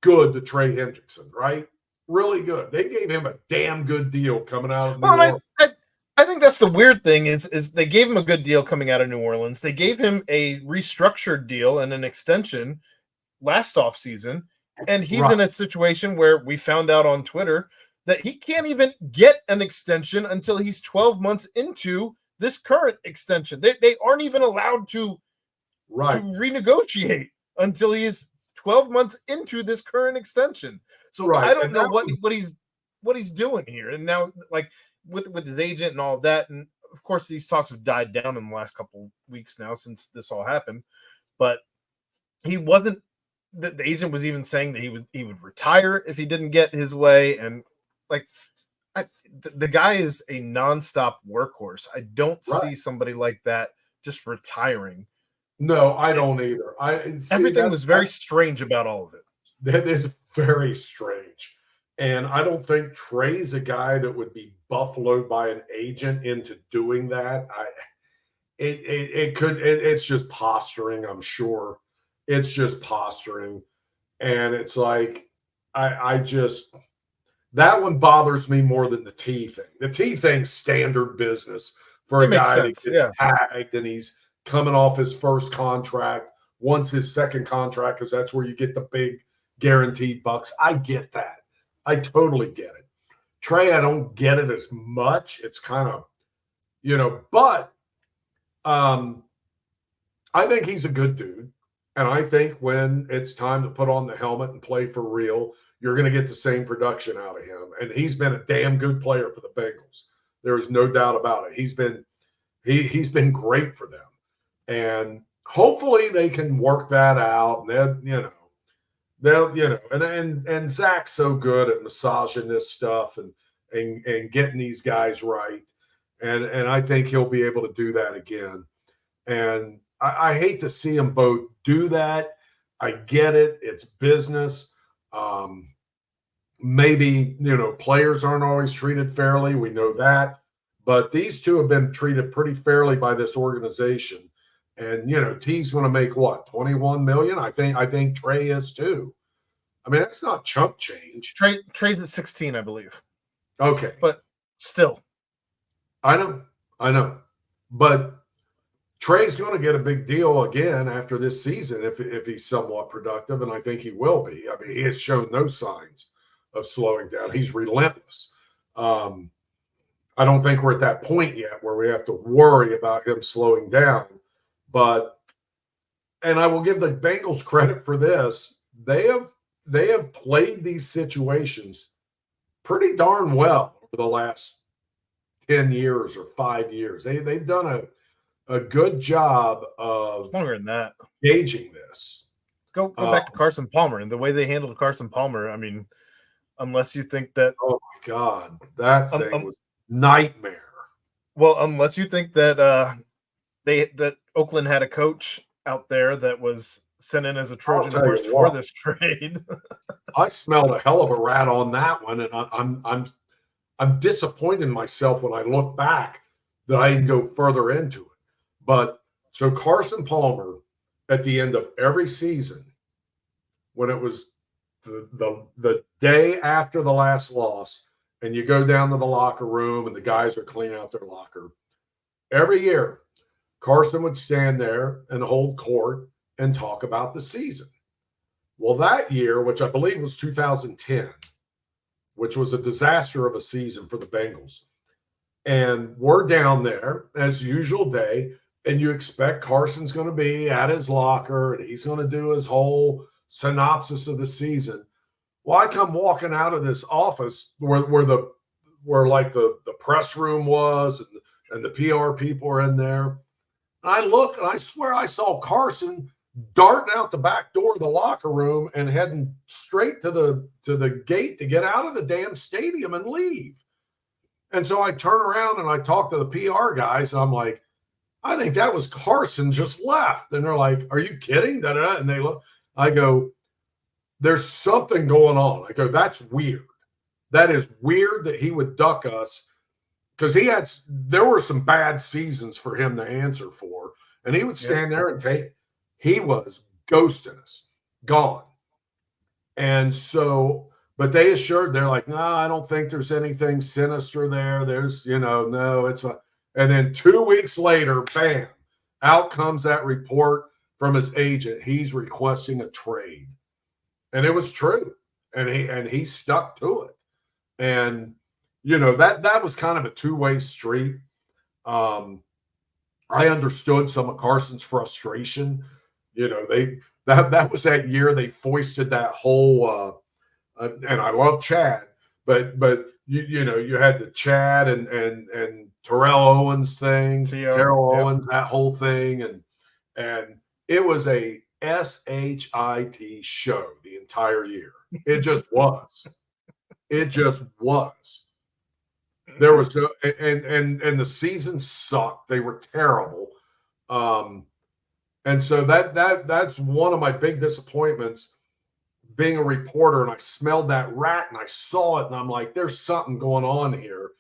good to Trey Hendrickson, right? Really good. They gave him a damn good deal coming out of New Orleans. I think that's the weird thing is they gave him a good deal coming out of New Orleans. They gave him a restructured deal and an extension last offseason, and he's in a situation where we found out on Twitter that he can't even get an extension until he's 12 months into this current extension. They aren't even allowed to renegotiate until he is 12 months into this current extension. So I don't know what he's doing here. And now, like, with his agent and all of that, and of course these talks have died down in the last couple weeks now since this all happened, but he wasn't. The agent was even saying that he would retire if he didn't get his way, and like the guy is a nonstop workhorse. I don't see somebody like that just retiring. No, I don't either. Everything was very strange about all of it. That is very strange. And I don't think Trey's a guy that would be buffaloed by an agent into doing that. It's just posturing, I'm sure. It's just posturing. And it's like, that one bothers me more than the T thing. The T thing's standard business for a guy that gets tagged and he's coming off his first contract, wants his second contract because that's where you get the big guaranteed bucks. I get that. I totally get it. Trey, I don't get it as much. It's kind of, but I think he's a good dude. And I think when it's time to put on the helmet and play for real, you're going to get the same production out of him. And he's been a damn good player for the Bengals. There is no doubt about it. He's been great for them. And hopefully they can work that out. And and Zach's so good at massaging this stuff and getting these guys right. And I think he'll be able to do that again. And I hate to see them both do that. I get it. It's business. Maybe, players aren't always treated fairly. We know that. But these two have been treated pretty fairly by this organization. And, T's going to make what, $21 million? I think Trey is too. I mean, that's not chump change. Trey's at 16, I believe. Okay. But still. I know. But Trey's going to get a big deal again after this season if he's somewhat productive, and I think he will be. I mean, he has shown no signs of slowing down. He's relentless. I don't think we're at that point yet where we have to worry about him slowing down. And I will give the Bengals credit for this. They have played these situations pretty darn well over the last 10 years or 5 years. They've done a good job of longer than that gauging this. Go back to Carson Palmer and the way they handled Carson Palmer. I mean, unless you think that oh my God, that thing was nightmare. Well, unless you think that that Oakland had a coach out there that was sent in as a Trojan horse for this trade. I smelled a hell of a rat on that one, and I'm disappointed in myself when I look back that I didn't go further into it. But so Carson Palmer, at the end of every season, when it was the day after the last loss, and you go down to the locker room and the guys are cleaning out their locker, every year Carson would stand there and hold court and talk about the season. Well, that year, which I believe was 2010, which was a disaster of a season for the Bengals, and we're down there as usual day, and you expect Carson's going to be at his locker and he's going to do his whole synopsis of the season. Well, I come walking out of this office where the press room was and the PR people are in there. And I look and I swear I saw Carson darting out the back door of the locker room and heading straight to the gate to get out of the damn stadium and leave. And so I turn around and I talk to the PR guys. And I'm like, I think that was Carson just left. And they're like, are you kidding? Da-da-da. And they look, I go, there's something going on. I go, that's weird. That is weird that he would duck us, because there were some bad seasons for him to answer for. And he would stand there and he was ghosting us, gone. And so, but they assured, they're like, no, I don't think there's anything sinister there. There's, no, it's a, and then 2 weeks later, bam, out comes that report from his agent. He's requesting a trade. And it was true. And he stuck to it. And, that was kind of a two-way street. I understood some of Carson's frustration. That was that year they foisted that whole and I love Chad, but you had the Chad and Terrell Owens thing, Terrell Owens, that whole thing, and it was a SHIT show the entire year. It just was. It just was. There was and the season sucked. They were terrible. And so that's one of my big disappointments, being a reporter, and I smelled that rat and I saw it and I'm like, there's something going on here.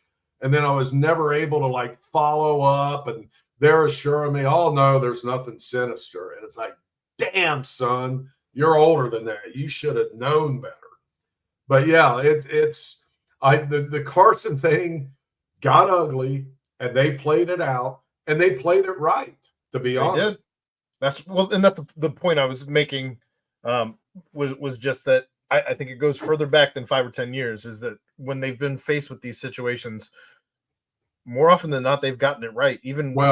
And then I was never able to follow up, and they're assuring me, oh no, there's nothing sinister. And it's like, damn, son, you're older than that. You should have known better. But yeah, the Carson thing got ugly, and they played it out, and they played it right, to be honest. That's the point I was making. Was just that I think it goes further back than 5 or 10 years, is that when they've been faced with these situations, more often than not, they've gotten it right. Even when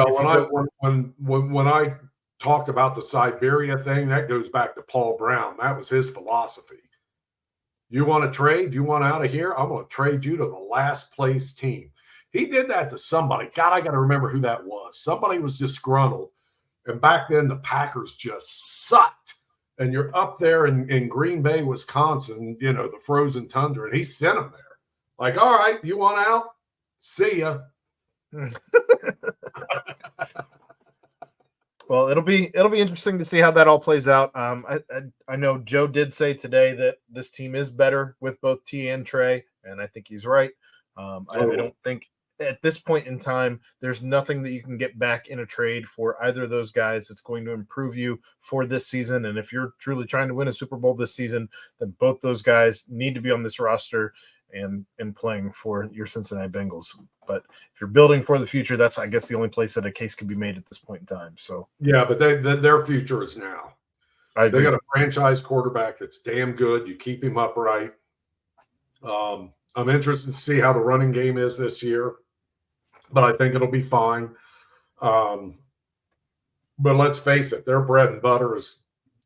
I talked about the Siberia thing, that goes back to Paul Brown. That was his philosophy. You want to trade? You want out of here? I'm going to trade you to the last place team. He did that to somebody. God, I got to remember who that was. Somebody was disgruntled. And back then, the Packers just sucked. And you're up there in Green Bay, Wisconsin, the frozen tundra, and he sent them there. Like, all right, you want out? See ya. Well, it'll be interesting to see how that all plays out. I know Joe did say today that this team is better with both T and Trey, and I think he's right. I don't think at this point in time there's nothing that you can get back in a trade for either of those guys that's going to improve you for this season. And if you're truly trying to win a Super Bowl this season, then both those guys need to be on this roster and playing for your Cincinnati Bengals. But if you're building for the future, that's, I guess, the only place that a case can be made at this point in time. So yeah, but their future is now. They got a franchise quarterback that's damn good. You keep him upright. I'm interested to see how the running game is this year, but I think it'll be fine. But let's face it, their bread and butter is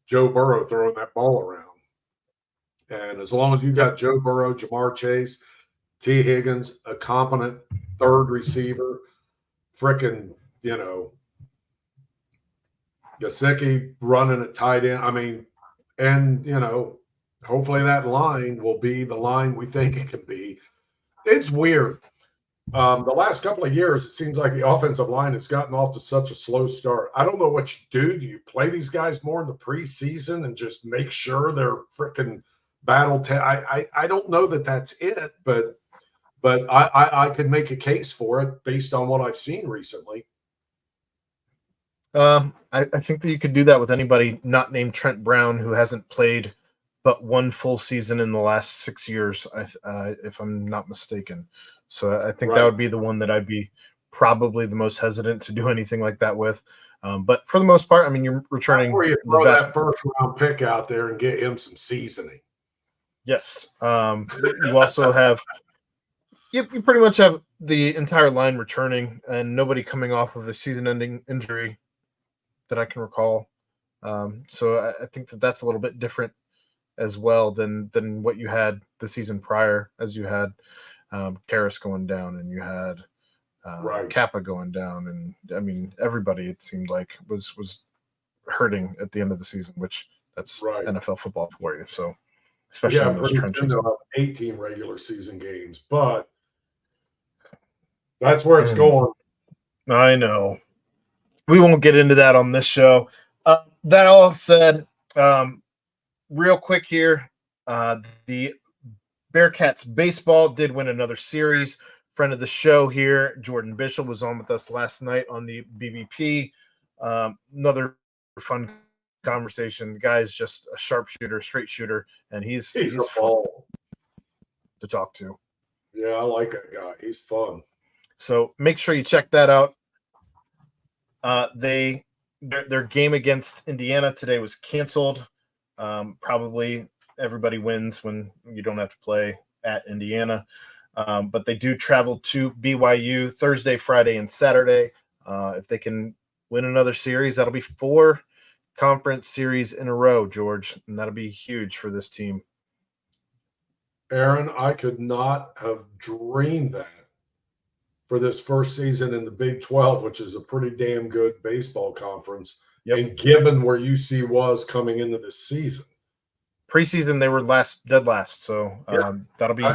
Joe Burrow throwing that ball around. And as long as you got Joe Burrow, Jamar Chase, T. Higgins, a competent third receiver, frickin', Gesicki running at tight end. I mean, and, hopefully that line will be the line we think it can be. It's weird. The last couple of years, it seems like the offensive line has gotten off to such a slow start. I don't know what you do. Do you play these guys more in the preseason and just make sure they're freaking battle? I don't know that that's it, but I could make a case for it based on what I've seen recently. I think that you could do that with anybody not named Trent Brown, who hasn't played but one full season in the last 6 years, if I'm not mistaken. So I think that would be the one that I'd be probably the most hesitant to do anything like that with. But for the most part, I mean, you're returning. Before you throw that first round pick out there and get him some seasoning. Yes. You also have you pretty much have the entire line returning and nobody coming off of a season-ending injury that I can recall. So I think that that's a little bit different as well than what you had the season prior, as you had Karras going down and you had Kappa going down, and I mean everybody, it seemed like, was hurting at the end of the season, which that's Right. NFL football for you. So, especially in those pretty soon trenches. they'll have 18 regular season games, but that's where it's going. I know. We won't get into that on this show. That all said, real quick here, the Bearcats baseball did win another series. Friend of the show here, Jordan Bishop, was on with us last night on the BBP. Another fun conversation. The guy is just a sharpshooter, straight shooter, and he's a fun ball to talk to. Yeah, I like that guy. He's fun. So make sure you check that out. Their game against Indiana today was canceled. Probably everybody wins when you don't have to play at Indiana. But they do travel to BYU Thursday, Friday, and Saturday. If they can win another series, that'll be 4 conference series in a row, George, and that'll be huge for this team. Aaron, I could not have dreamed that for this first season in the Big 12, which is a pretty damn good baseball conference. Yep. And given where UC was coming into this season. Preseason, they were dead last. So that'll be.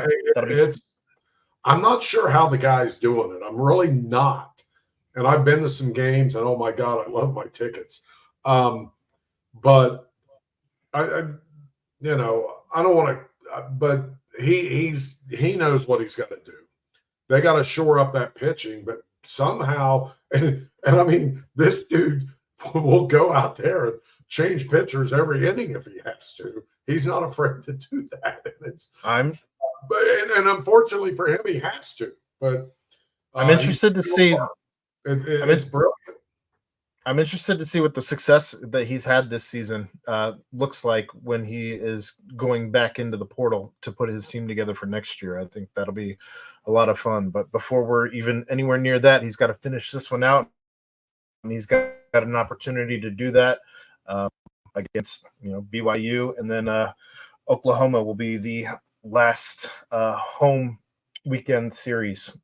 I'm not sure how the guy's doing it. I'm really not. And I've been to some games, and oh my God, I love my tickets. But I don't want to. But he knows what he's got to do. They got to shore up that pitching, but somehow, and I mean, this dude will go out there and change pitchers every inning if he has to. He's not afraid to do that. And unfortunately for him, he has to. But I'm interested to see. It's brilliant. I'm interested to see what the success that he's had this season looks like when he is going back into the portal to put his team together for next year. I think that'll be a lot of fun. But before we're even anywhere near that, he's got to finish this one out. And he's got an opportunity to do that against BYU, and then Oklahoma will be the last home weekend series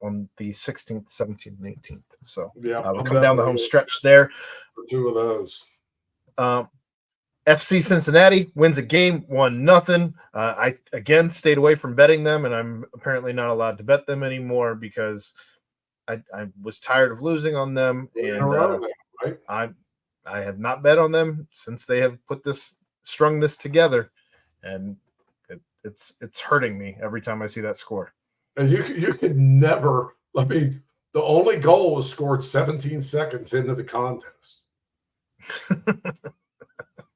on the 16th, 17th, and 18th. So we'll come down the home stretch there. For 2 of those. FC Cincinnati wins a game, 1-0. I again stayed away from betting them, and I'm apparently not allowed to bet them anymore because I was tired of losing on them, and I have not bet on them since they have strung this together, and it's hurting me every time I see that score. And you could never. I mean, the only goal was scored 17 seconds into the contest.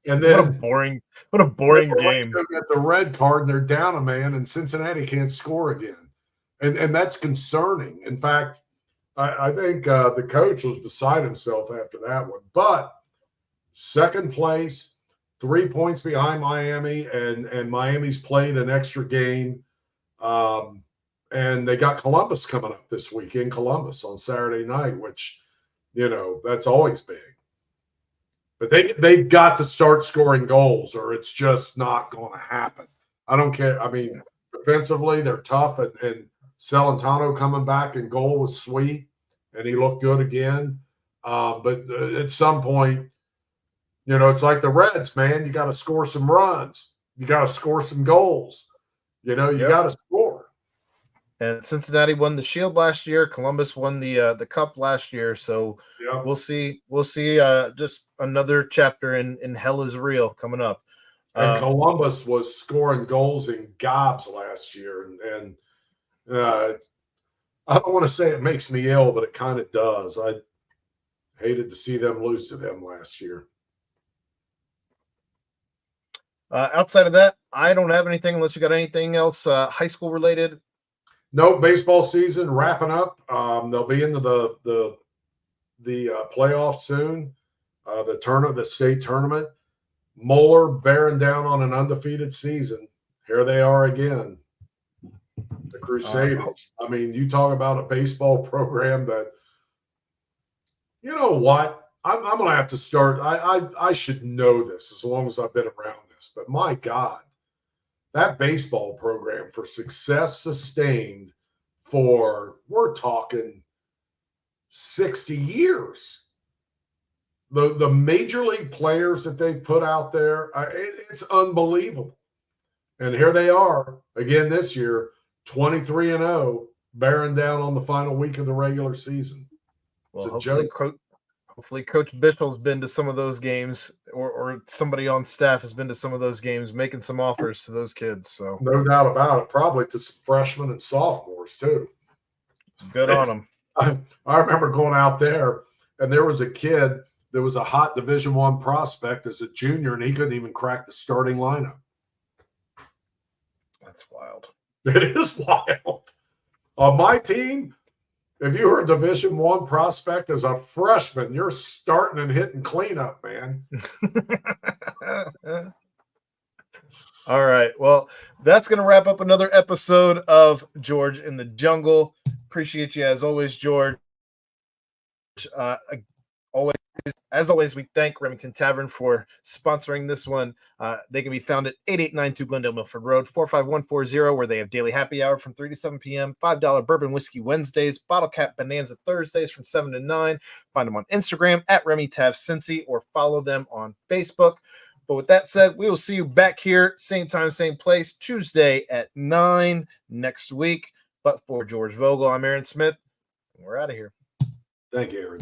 And then what a boring game. Get the red card, and they're down a man, and Cincinnati can't score again, and that's concerning. In fact, I think the coach was beside himself after that one. But second place, 3 points behind Miami, and Miami's played an extra game. And they got Columbus coming up this week in Columbus on Saturday night, which, that's always big. But they've got to start scoring goals, or it's just not going to happen. I don't care. I mean, defensively, they're tough, and Celentano coming back and goal was sweet, and he looked good again. But at some point, it's like the Reds, man. You got to score some runs. You got to score some goals. You got to score. And Cincinnati won the Shield last year. Columbus won the Cup last year. So we'll see. We'll see. Just another chapter in Hell is Real coming up. And Columbus was scoring goals in gobs last year, and I don't want to say it makes me ill, but it kind of does. I hated to see them lose to them last year. Outside of that, I don't have anything unless you got anything else high school related. No, baseball season wrapping up. They'll be into the playoffs soon. The state tournament. Moeller bearing down on an undefeated season. Here they are again. The Crusaders. I mean, you talk about a baseball program that, you know what? I'm going to have to start. I should know this as long as I've been around this. But my God, that baseball program for success sustained for, we're talking 60 years. the major league players that they've put out there, it's unbelievable. And here they are again this year, 23-0, bearing down on the final week of the regular season. Well, hopefully Coach Bishel's been to some of those games, or somebody on staff has been to some of those games, making some offers to those kids. So no doubt about it, probably to some freshmen and sophomores too. Good on them. I remember going out there, and there was a kid that was a hot Division I prospect as a junior, and he couldn't even crack the starting lineup. That's wild. It is wild. On my team, if you were a Division I prospect as a freshman, you're starting and hitting cleanup, man. All right. Well, that's going to wrap up another episode of George in the Jungle. Appreciate you as always, George. As always, we thank Remington Tavern for sponsoring this one. They can be found at 8892 Glendale Milford Road, 45140, where they have daily happy hour from 3 to 7 p.m., $5 bourbon whiskey Wednesdays, bottle cap bonanza Thursdays from 7 to 9. Find them on Instagram at RemyTavCincy, or follow them on Facebook. But with that said, we will see you back here, same time, same place, Tuesday at 9 next week. But for George Vogel, I'm Aaron Smith. We're out of here. Thank you, Aaron.